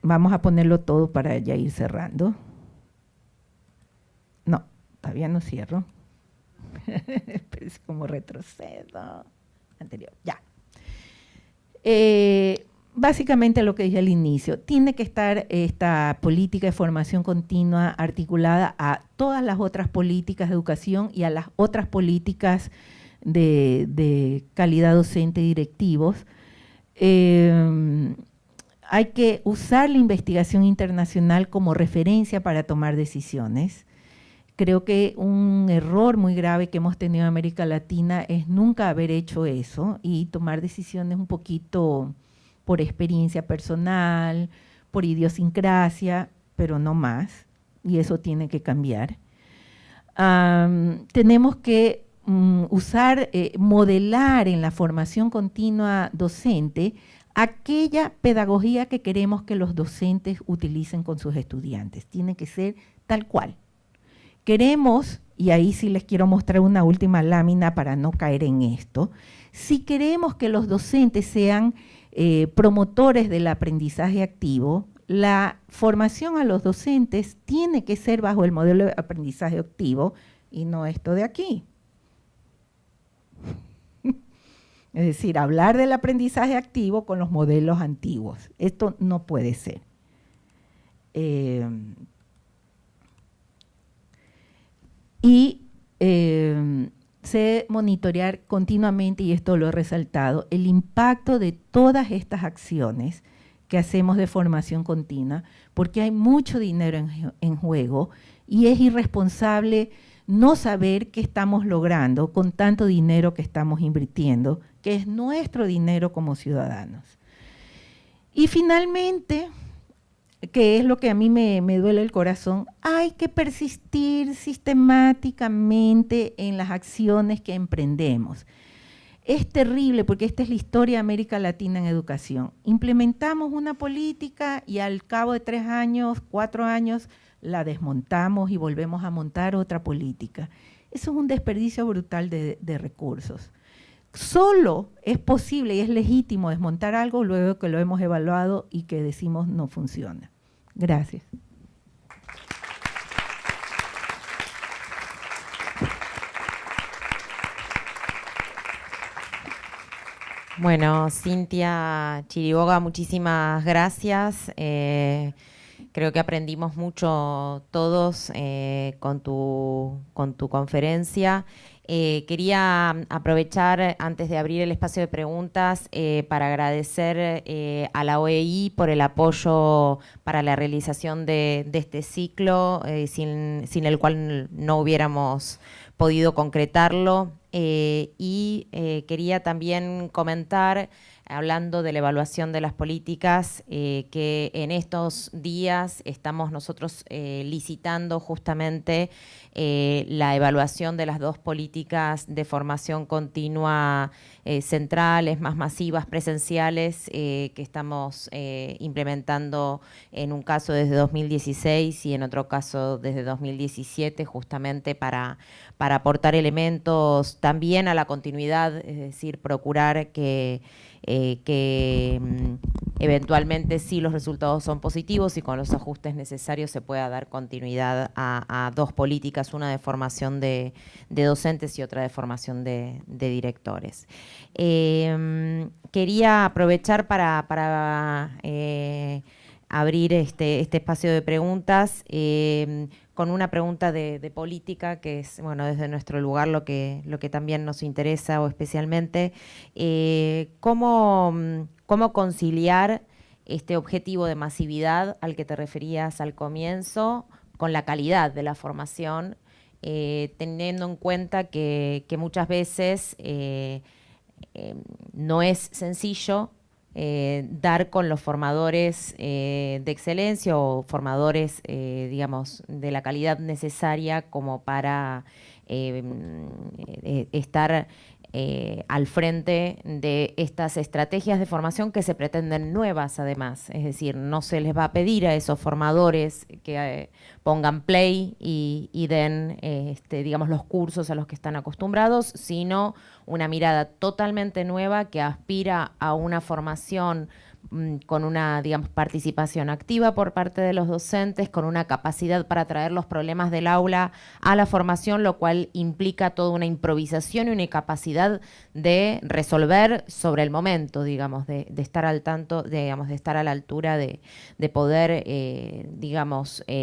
vamos a ponerlo todo para ya ir cerrando. No, todavía no cierro. Pero es como retrocedo. Anterior, ya. Básicamente lo que dije al inicio, tiene que estar esta política de formación continua articulada a todas las otras políticas de educación y a las otras políticas de calidad docente y directivos. Hay que usar la investigación internacional como referencia para tomar decisiones. Creo que un error muy grave que hemos tenido en América Latina es nunca haber hecho eso y tomar decisiones un poquito por experiencia personal, por idiosincrasia, pero no más, y eso tiene que cambiar. Tenemos que modelar en la formación continua docente aquella pedagogía que queremos que los docentes utilicen con sus estudiantes. Tiene que ser tal cual. Queremos, y ahí sí les quiero mostrar una última lámina para no caer en esto, si queremos que los docentes sean promotores del aprendizaje activo, la formación a los docentes tiene que ser bajo el modelo de aprendizaje activo y no esto de aquí. Es decir, hablar del aprendizaje activo con los modelos antiguos. Esto no puede ser. Sé monitorear continuamente, y esto lo he resaltado, el impacto de todas estas acciones que hacemos de formación continua, porque hay mucho dinero en juego y es irresponsable no saber qué estamos logrando con tanto dinero que estamos invirtiendo, que es nuestro dinero como ciudadanos. Y finalmente, que es lo que a mí me duele el corazón, hay que persistir sistemáticamente en las acciones que emprendemos. Es terrible porque esta es la historia de América Latina en educación. Implementamos una política y al cabo de 3 años, 4 años, la desmontamos y volvemos a montar otra política. Eso es un desperdicio brutal de recursos. Solo es posible y es legítimo desmontar algo luego que lo hemos evaluado y que decimos no funciona. Gracias. Bueno, Cintia Chiriboga, muchísimas gracias. Creo que aprendimos mucho todos con tu conferencia. Quería aprovechar, antes de abrir el espacio de preguntas, para agradecer a la OEI por el apoyo para la realización de este ciclo, sin el cual no hubiéramos podido concretarlo. Quería también comentar, hablando de la evaluación de las políticas, que en estos días estamos nosotros licitando justamente la evaluación de las 2 políticas de formación continua centrales, más masivas, presenciales, que estamos implementando en un caso desde 2016 y en otro caso desde 2017, justamente para aportar elementos también a la continuidad, es decir, procurar que eventualmente, si los resultados son positivos y con los ajustes necesarios, se pueda dar continuidad a 2 políticas, una de formación de docentes y otra de formación de directores. Quería aprovechar para abrir este espacio de preguntas con una pregunta de política, que es, bueno, desde nuestro lugar lo que también nos interesa, o especialmente, ¿cómo conciliar este objetivo de masividad al que te referías al comienzo con la calidad de la formación, teniendo en cuenta que muchas veces no es sencillo dar con los formadores de excelencia o formadores, digamos, de la calidad necesaria como para estar al frente de estas estrategias de formación que se pretenden nuevas además. Es decir, no se les va a pedir a esos formadores que pongan play y den, digamos, los cursos a los que están acostumbrados, sino una mirada totalmente nueva que aspira a una formación con una, digamos, participación activa por parte de los docentes, con una capacidad para traer los problemas del aula a la formación, lo cual implica toda una improvisación y una capacidad de resolver sobre el momento, digamos, de estar al tanto, digamos, de estar a la altura de poder,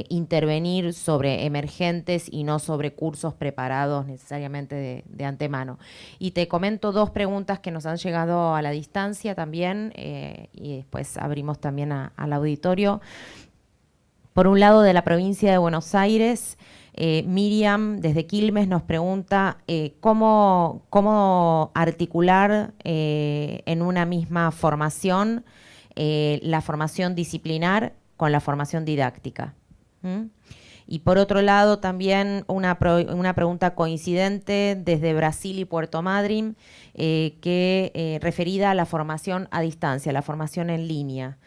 intervenir sobre emergentes y no sobre cursos preparados necesariamente de antemano. Y te comento 2 preguntas que nos han llegado a la distancia también, y después abrimos también al auditorio. Por un lado, de la provincia de Buenos Aires, Miriam, desde Quilmes, nos pregunta cómo articular en una misma formación la formación disciplinar con la formación didáctica. Y por otro lado, también una pregunta coincidente desde Brasil y Puerto Madryn, referida a la formación a distancia, la formación en línea.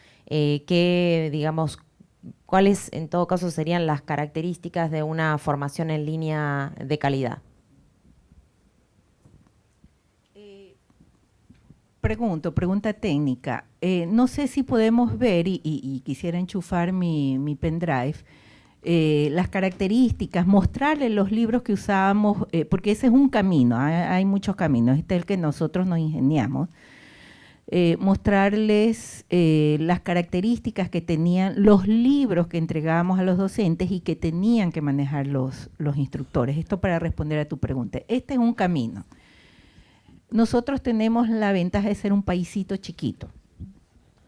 ¿Cuáles en todo caso serían las características de una formación en línea de calidad? Pregunta técnica. No sé si podemos ver, y quisiera enchufar mi pendrive, las características, mostrarles los libros que usábamos, porque ese es un camino, hay muchos caminos, este es el que nosotros nos ingeniamos, mostrarles las características que tenían los libros que entregábamos a los docentes y que tenían que manejar los instructores. Esto para responder a tu pregunta. Este es un camino. Nosotros tenemos la ventaja de ser un paisito chiquito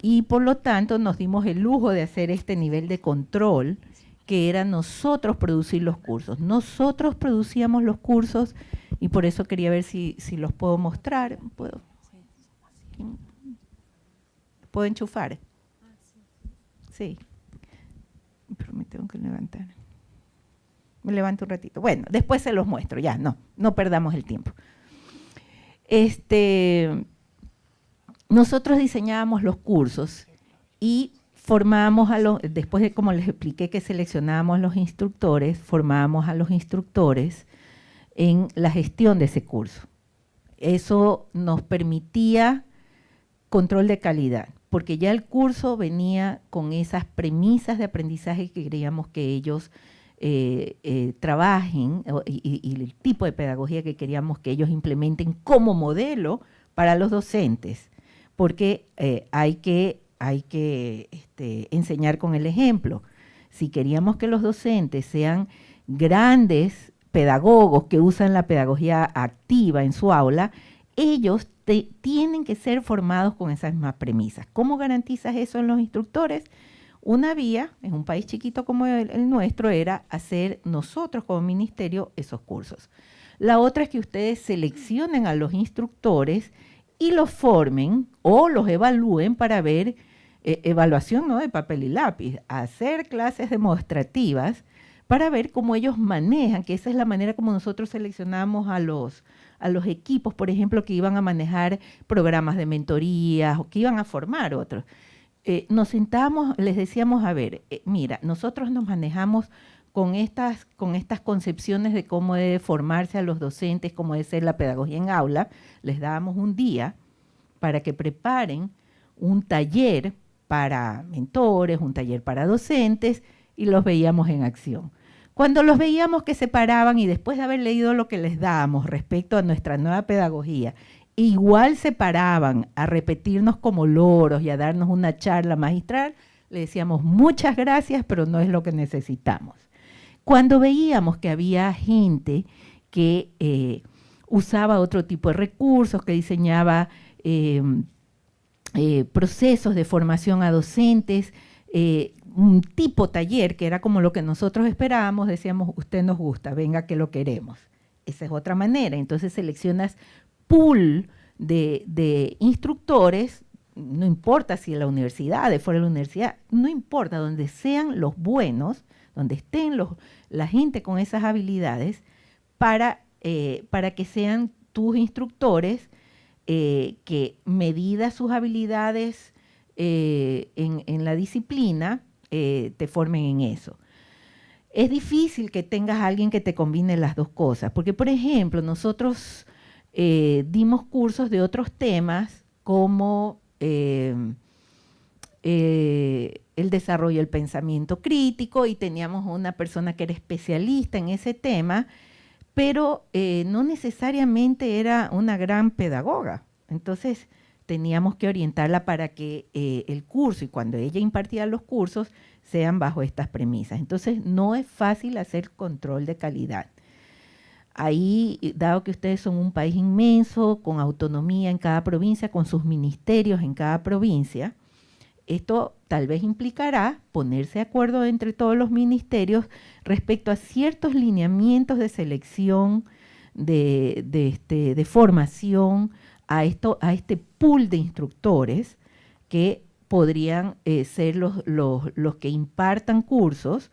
y por lo tanto nos dimos el lujo de hacer este nivel de control, que era nosotros producir los cursos. Nosotros producíamos los cursos y por eso quería ver si los puedo mostrar. ¿Puedo enchufar? Sí. Pero me tengo que levantar. Me levanto un ratito. Bueno, después se los muestro, ya, no perdamos el tiempo. Nosotros diseñábamos los cursos y formábamos después de, como les expliqué, que seleccionábamos los instructores, formábamos a los instructores en la gestión de ese curso. Eso nos permitía control de calidad, porque ya el curso venía con esas premisas de aprendizaje que queríamos que ellos trabajen y el tipo de pedagogía que queríamos que ellos implementen como modelo para los docentes, porque hay que enseñar con el ejemplo. Si queríamos que los docentes sean grandes pedagogos que usan la pedagogía activa en su aula, ellos tienen que ser formados con esas mismas premisas. ¿Cómo garantizas eso en los instructores? Una vía, en un país chiquito como el nuestro, era hacer nosotros como ministerio esos cursos. La otra es que ustedes seleccionen a los instructores y los formen o los evalúen para ver, evaluación no de papel y lápiz, hacer clases demostrativas para ver cómo ellos manejan, que esa es la manera como nosotros seleccionamos a los equipos, por ejemplo, que iban a manejar programas de mentorías o que iban a formar otros. Nos sentábamos, les decíamos, a ver, mira, nosotros nos manejamos con estas concepciones de cómo debe formarse a los docentes, cómo debe ser la pedagogía en aula. Les dábamos un día para que preparen un taller para mentores, un taller para docentes, y los veíamos en acción. Cuando los veíamos que se paraban y después de haber leído lo que les dábamos respecto a nuestra nueva pedagogía, igual se paraban a repetirnos como loros y a darnos una charla magistral, le decíamos muchas gracias, pero no es lo que necesitamos. Cuando veíamos que había gente que usaba otro tipo de recursos, que diseñaba procesos de formación a docentes, un tipo taller que era como lo que nosotros esperábamos, decíamos, usted nos gusta, venga que lo queremos. Esa es otra manera. Entonces seleccionas pool de instructores, no importa si en la universidad, de fuera de la universidad, no importa, donde sean los buenos, donde estén la gente con esas habilidades, para que sean tus instructores que, medidas sus habilidades en la disciplina, te formen en eso. Es difícil que tengas a alguien que te combine las dos cosas, porque, por ejemplo, nosotros dimos cursos de otros temas como el desarrollo del pensamiento crítico, y teníamos una persona que era especialista en ese tema, pero no necesariamente era una gran pedagoga. Entonces teníamos que orientarla para que el curso, y cuando ella impartía los cursos, sean bajo estas premisas. Entonces no es fácil hacer control de calidad. Ahí, dado que ustedes son un país inmenso, con autonomía en cada provincia, con sus ministerios en cada provincia, esto tal vez implicará ponerse de acuerdo entre todos los ministerios respecto a ciertos lineamientos de selección, de formación a este pool de instructores que podrían ser los que impartan cursos,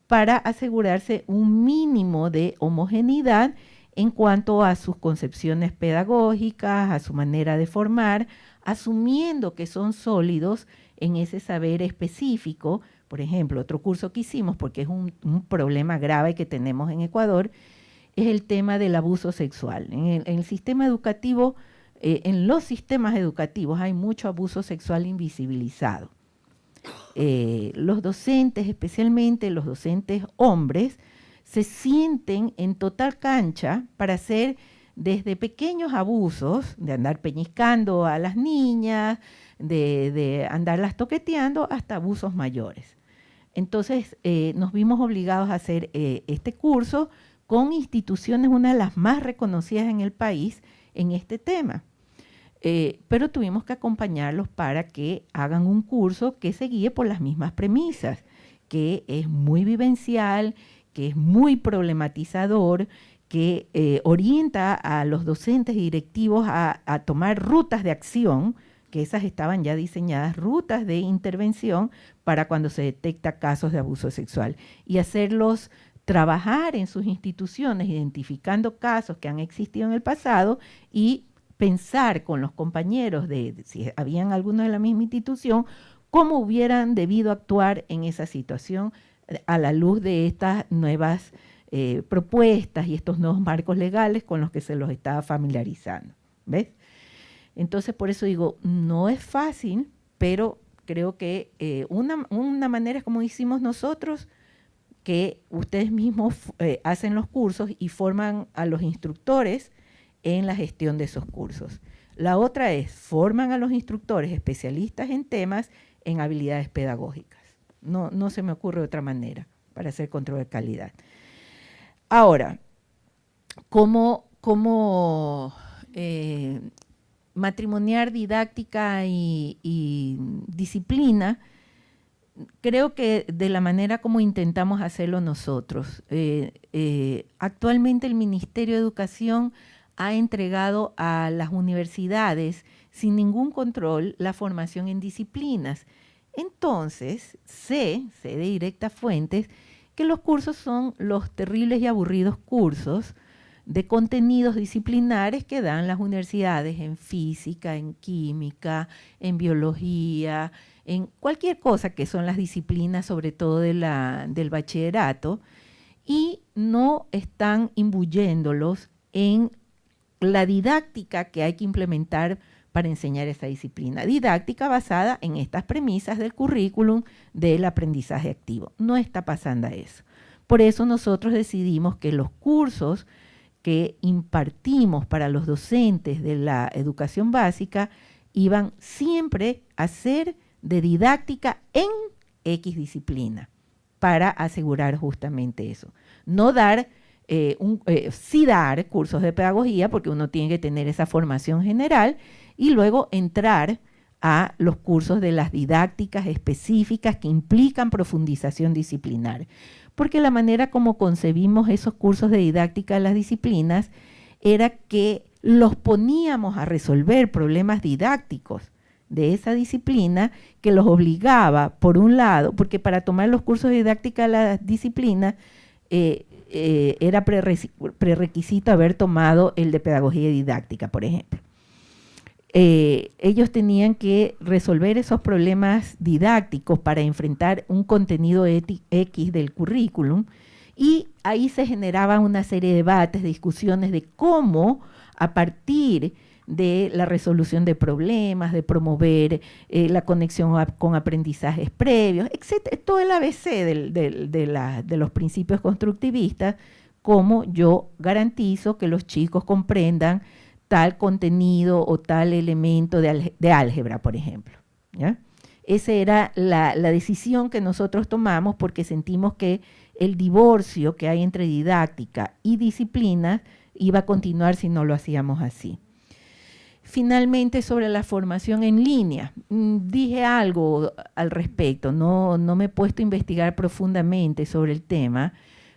para asegurarse un mínimo de homogeneidad en cuanto a sus concepciones pedagógicas, a su manera de formar, asumiendo que son sólidos en ese saber específico. Por ejemplo, otro curso que hicimos, porque es un problema grave que tenemos en Ecuador, es el tema del abuso sexual. En el sistema educativo, en los sistemas educativos hay mucho abuso sexual invisibilizado. Los docentes, especialmente los docentes hombres, se sienten en total cancha para hacer desde pequeños abusos, de andar peñiscando a las niñas, de andarlas toqueteando, hasta abusos mayores. Entonces nos vimos obligados a hacer este curso con instituciones, una de las más reconocidas en el país en este tema. Pero tuvimos que acompañarlos para que hagan un curso que se guíe por las mismas premisas, que es muy vivencial, que es muy problematizador, que orienta a los docentes y directivos a tomar rutas de acción, que esas estaban ya diseñadas, rutas de intervención para cuando se detecta casos de abuso sexual, y hacerlos trabajar en sus instituciones, identificando casos que han existido en el pasado, y pensar con los compañeros, si habían algunos de la misma institución, cómo hubieran debido actuar en esa situación a la luz de estas nuevas propuestas y estos nuevos marcos legales con los que se los estaba familiarizando. ¿Ves? Entonces, por eso digo, no es fácil, pero creo que una manera es como hicimos nosotros, que ustedes mismos hacen los cursos y forman a los instructores en la gestión de esos cursos. La otra es, forman a los instructores especialistas en temas en habilidades pedagógicas. No se me ocurre otra manera para hacer control de calidad. Ahora, ¿cómo matrimoniar didáctica y disciplina? Creo que de la manera como intentamos hacerlo nosotros. Actualmente el Ministerio de Educación ha entregado a las universidades sin ningún control la formación en disciplinas. Entonces, sé de directas fuentes que los cursos son los terribles y aburridos cursos de contenidos disciplinares que dan las universidades en física, en química, en biología, en cualquier cosa que son las disciplinas, sobre todo del bachillerato, y no están imbuyéndolos en la didáctica que hay que implementar para enseñar esa disciplina. Didáctica basada en estas premisas del currículum del aprendizaje activo. No está pasando eso. Por eso nosotros decidimos que los cursos que impartimos para los docentes de la educación básica iban siempre a ser de didáctica en X disciplina, para asegurar justamente eso. No dar sí dar cursos de pedagogía, porque uno tiene que tener esa formación general, y luego entrar a los cursos de las didácticas específicas que implican profundización disciplinar. Porque la manera como concebimos esos cursos de didáctica de las disciplinas era que los poníamos a resolver problemas didácticos de esa disciplina, que los obligaba, por un lado, porque para tomar los cursos de didáctica de las disciplinas, era prerequisito haber tomado el de pedagogía didáctica, por ejemplo. Ellos tenían que resolver esos problemas didácticos para enfrentar un contenido X del currículum, y ahí se generaban una serie de debates, discusiones de cómo, a partir de la resolución de problemas, de promover la conexión con aprendizajes previos, etc., todo el ABC de los principios constructivistas, cómo yo garantizo que los chicos comprendan tal contenido o tal elemento de álgebra, por ejemplo, ¿ya? Esa era la decisión que nosotros tomamos, porque sentimos que el divorcio que hay entre didáctica y disciplina iba a continuar si no lo hacíamos así. Finalmente, sobre la formación en línea, dije algo al respecto, no me he puesto a investigar profundamente sobre el tema,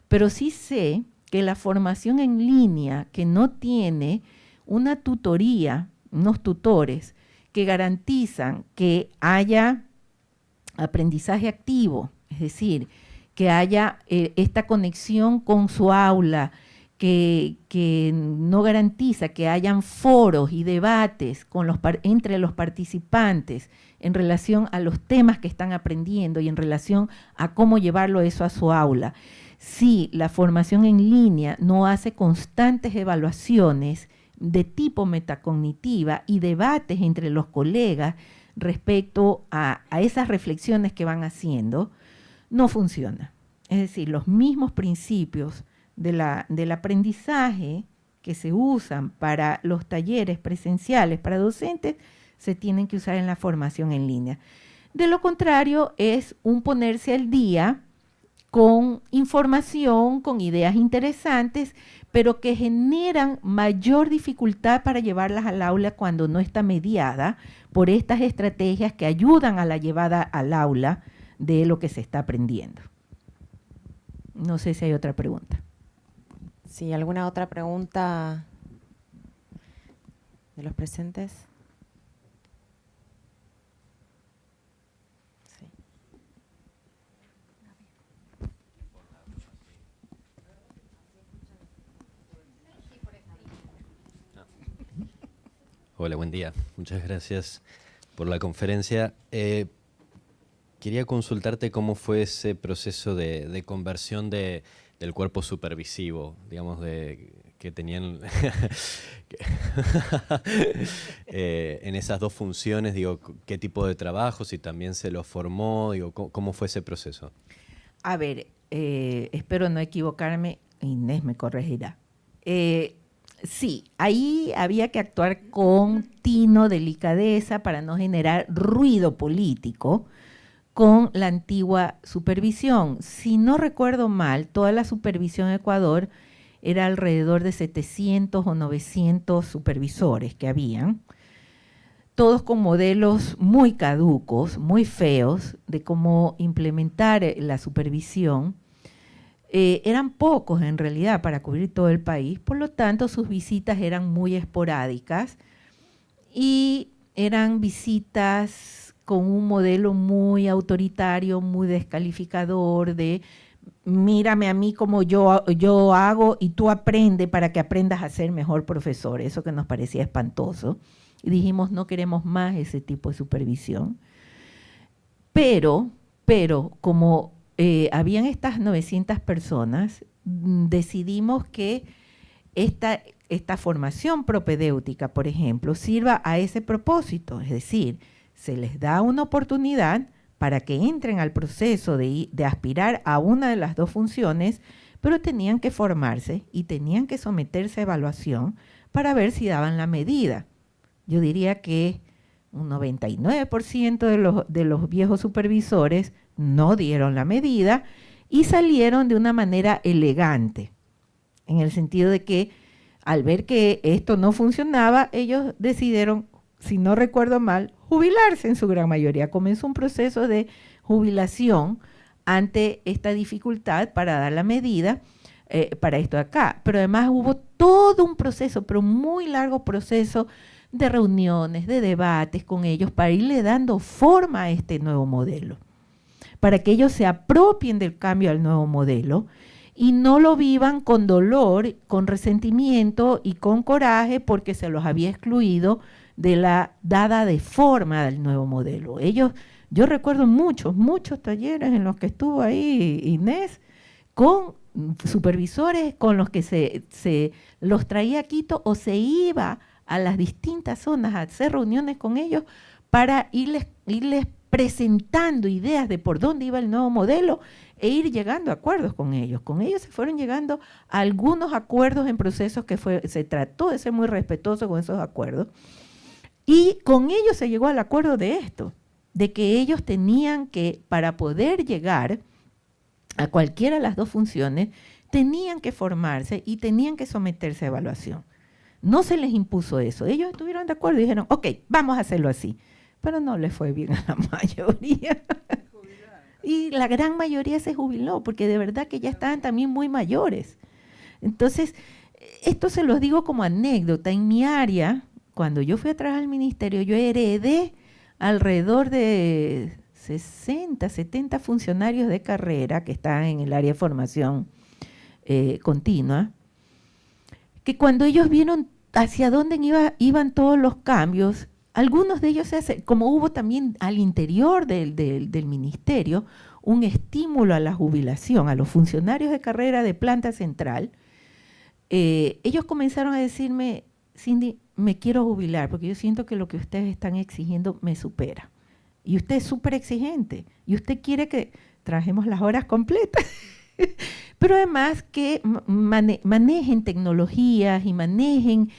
pero sí sé que la formación en línea que no tiene una tutoría, unos tutores que garantizan que haya aprendizaje activo, es decir, que haya esta conexión con su aula, que no garantiza que hayan foros y debates entre los participantes en relación a los temas que están aprendiendo y en relación a cómo llevarlo eso a su aula. Si la formación en línea no hace constantes evaluaciones de tipo metacognitiva y debates entre los colegas respecto a esas reflexiones que van haciendo, no funciona. Es decir, los mismos principios del aprendizaje que se usan para los talleres presenciales para docentes se tienen que usar en la formación en línea. De lo contrario, es un ponerse al día con información, con ideas interesantes, pero que generan mayor dificultad para llevarlas al aula cuando no está mediada por estas estrategias que ayudan a la llevada al aula de lo que se está aprendiendo. No sé si hay otra pregunta. Sí, ¿alguna otra pregunta de los presentes? Sí. Hola, buen día. Muchas gracias por la conferencia. Quería consultarte cómo fue ese proceso de conversión del cuerpo supervisivo, digamos, que tenían en esas dos funciones, digo, qué tipo de trabajo, si también se lo formó, digo, cómo fue ese proceso. A ver, espero no equivocarme, Inés me corregirá. Sí, ahí había que actuar con tino, delicadeza, para no generar ruido político con la antigua supervisión. Si no recuerdo mal, toda la supervisión en Ecuador era alrededor de 700 o 900 supervisores que habían, todos con modelos muy caducos, muy feos de cómo implementar la supervisión. Eran pocos en realidad para cubrir todo el país, por lo tanto sus visitas eran muy esporádicas y eran visitas con un modelo muy autoritario, muy descalificador de mírame a mí como yo hago y tú aprende para que aprendas a ser mejor profesor. Eso que nos parecía espantoso. Y dijimos, no queremos más ese tipo de supervisión. Pero como habían estas 900 personas, decidimos que esta formación propedéutica, por ejemplo, sirva a ese propósito. Es decir, se les da una oportunidad para que entren al proceso de aspirar a una de las dos funciones, pero tenían que formarse y tenían que someterse a evaluación para ver si daban la medida. Yo diría que un 99% de los viejos supervisores no dieron la medida y salieron de una manera elegante, en el sentido de que al ver que esto no funcionaba, ellos decidieron, si no recuerdo mal, jubilarse en su gran mayoría. Comenzó un proceso de jubilación ante esta dificultad para dar la medida para esto de acá. Pero además hubo todo un proceso, pero muy largo proceso de reuniones, de debates con ellos para irle dando forma a este nuevo modelo, para que ellos se apropien del cambio al nuevo modelo y no lo vivan con dolor, con resentimiento y con coraje porque se los había excluido de la dada de forma del nuevo modelo. Yo recuerdo muchos talleres en los que estuvo ahí Inés, con supervisores con los que se los traía a Quito o se iba a las distintas zonas a hacer reuniones con ellos para irles presentando ideas de por dónde iba el nuevo modelo e ir llegando a acuerdos con ellos. Con ellos se fueron llegando a algunos acuerdos en procesos que se trató de ser muy respetuoso con esos acuerdos. Y con ellos se llegó al acuerdo de esto, de que ellos tenían que, para poder llegar a cualquiera de las dos funciones, tenían que formarse y tenían que someterse a evaluación. No se les impuso eso. Ellos estuvieron de acuerdo y dijeron, ok, vamos a hacerlo así. Pero no les fue bien a la mayoría. Y la gran mayoría se jubiló, porque de verdad que ya estaban también muy mayores. Entonces, esto se los digo como anécdota. En mi área, cuando yo fui a trabajar al ministerio, yo heredé alrededor de 60, 70 funcionarios de carrera que estaban en el área de formación continua, que cuando ellos vieron hacia dónde iban todos los cambios, algunos de ellos, como hubo también al interior del ministerio, un estímulo a la jubilación, a los funcionarios de carrera de planta central, ellos comenzaron a decirme, Cindy, me quiero jubilar porque yo siento que lo que ustedes están exigiendo me supera. Y usted es súper exigente y usted quiere que trabajemos las horas completas. Pero además que manejen tecnologías y manejen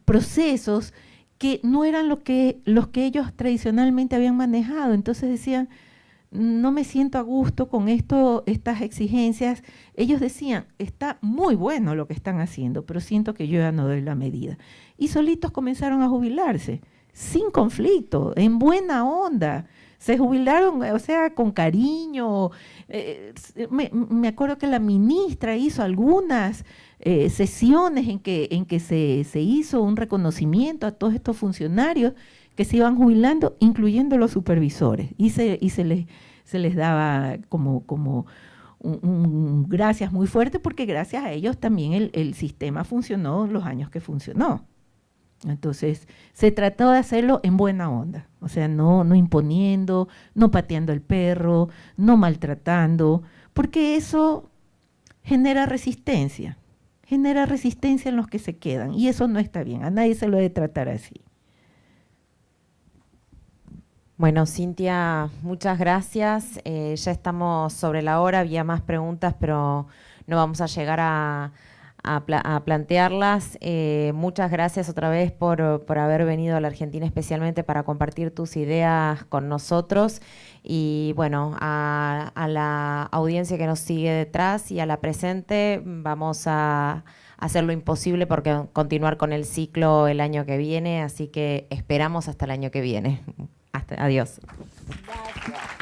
procesos que no eran los que ellos tradicionalmente habían manejado. Entonces decían, no me siento a gusto con estas exigencias. Ellos decían, está muy bueno lo que están haciendo, pero siento que yo ya no doy la medida. Y solitos comenzaron a jubilarse, sin conflicto, en buena onda. Se jubilaron, o sea, con cariño. Me acuerdo que la ministra hizo algunas sesiones en que se hizo un reconocimiento a todos estos funcionarios que se iban jubilando, incluyendo los supervisores. Y se les daba como un gracias muy fuerte, porque gracias a ellos también el sistema funcionó los años que funcionó. Entonces, se trató de hacerlo en buena onda, o sea, no imponiendo, no pateando el perro, no maltratando, porque eso genera resistencia en los que se quedan, y eso no está bien, a nadie se lo debe tratar así. Bueno, Cintia, muchas gracias. Ya estamos sobre la hora, había más preguntas, pero no vamos a llegar a plantearlas. Muchas gracias otra vez por haber venido a la Argentina especialmente para compartir tus ideas con nosotros. Y bueno, a la audiencia que nos sigue detrás y a la presente, vamos a hacer lo imposible porque continuar con el ciclo el año que viene, así que esperamos hasta el año que viene. Adiós. Gracias.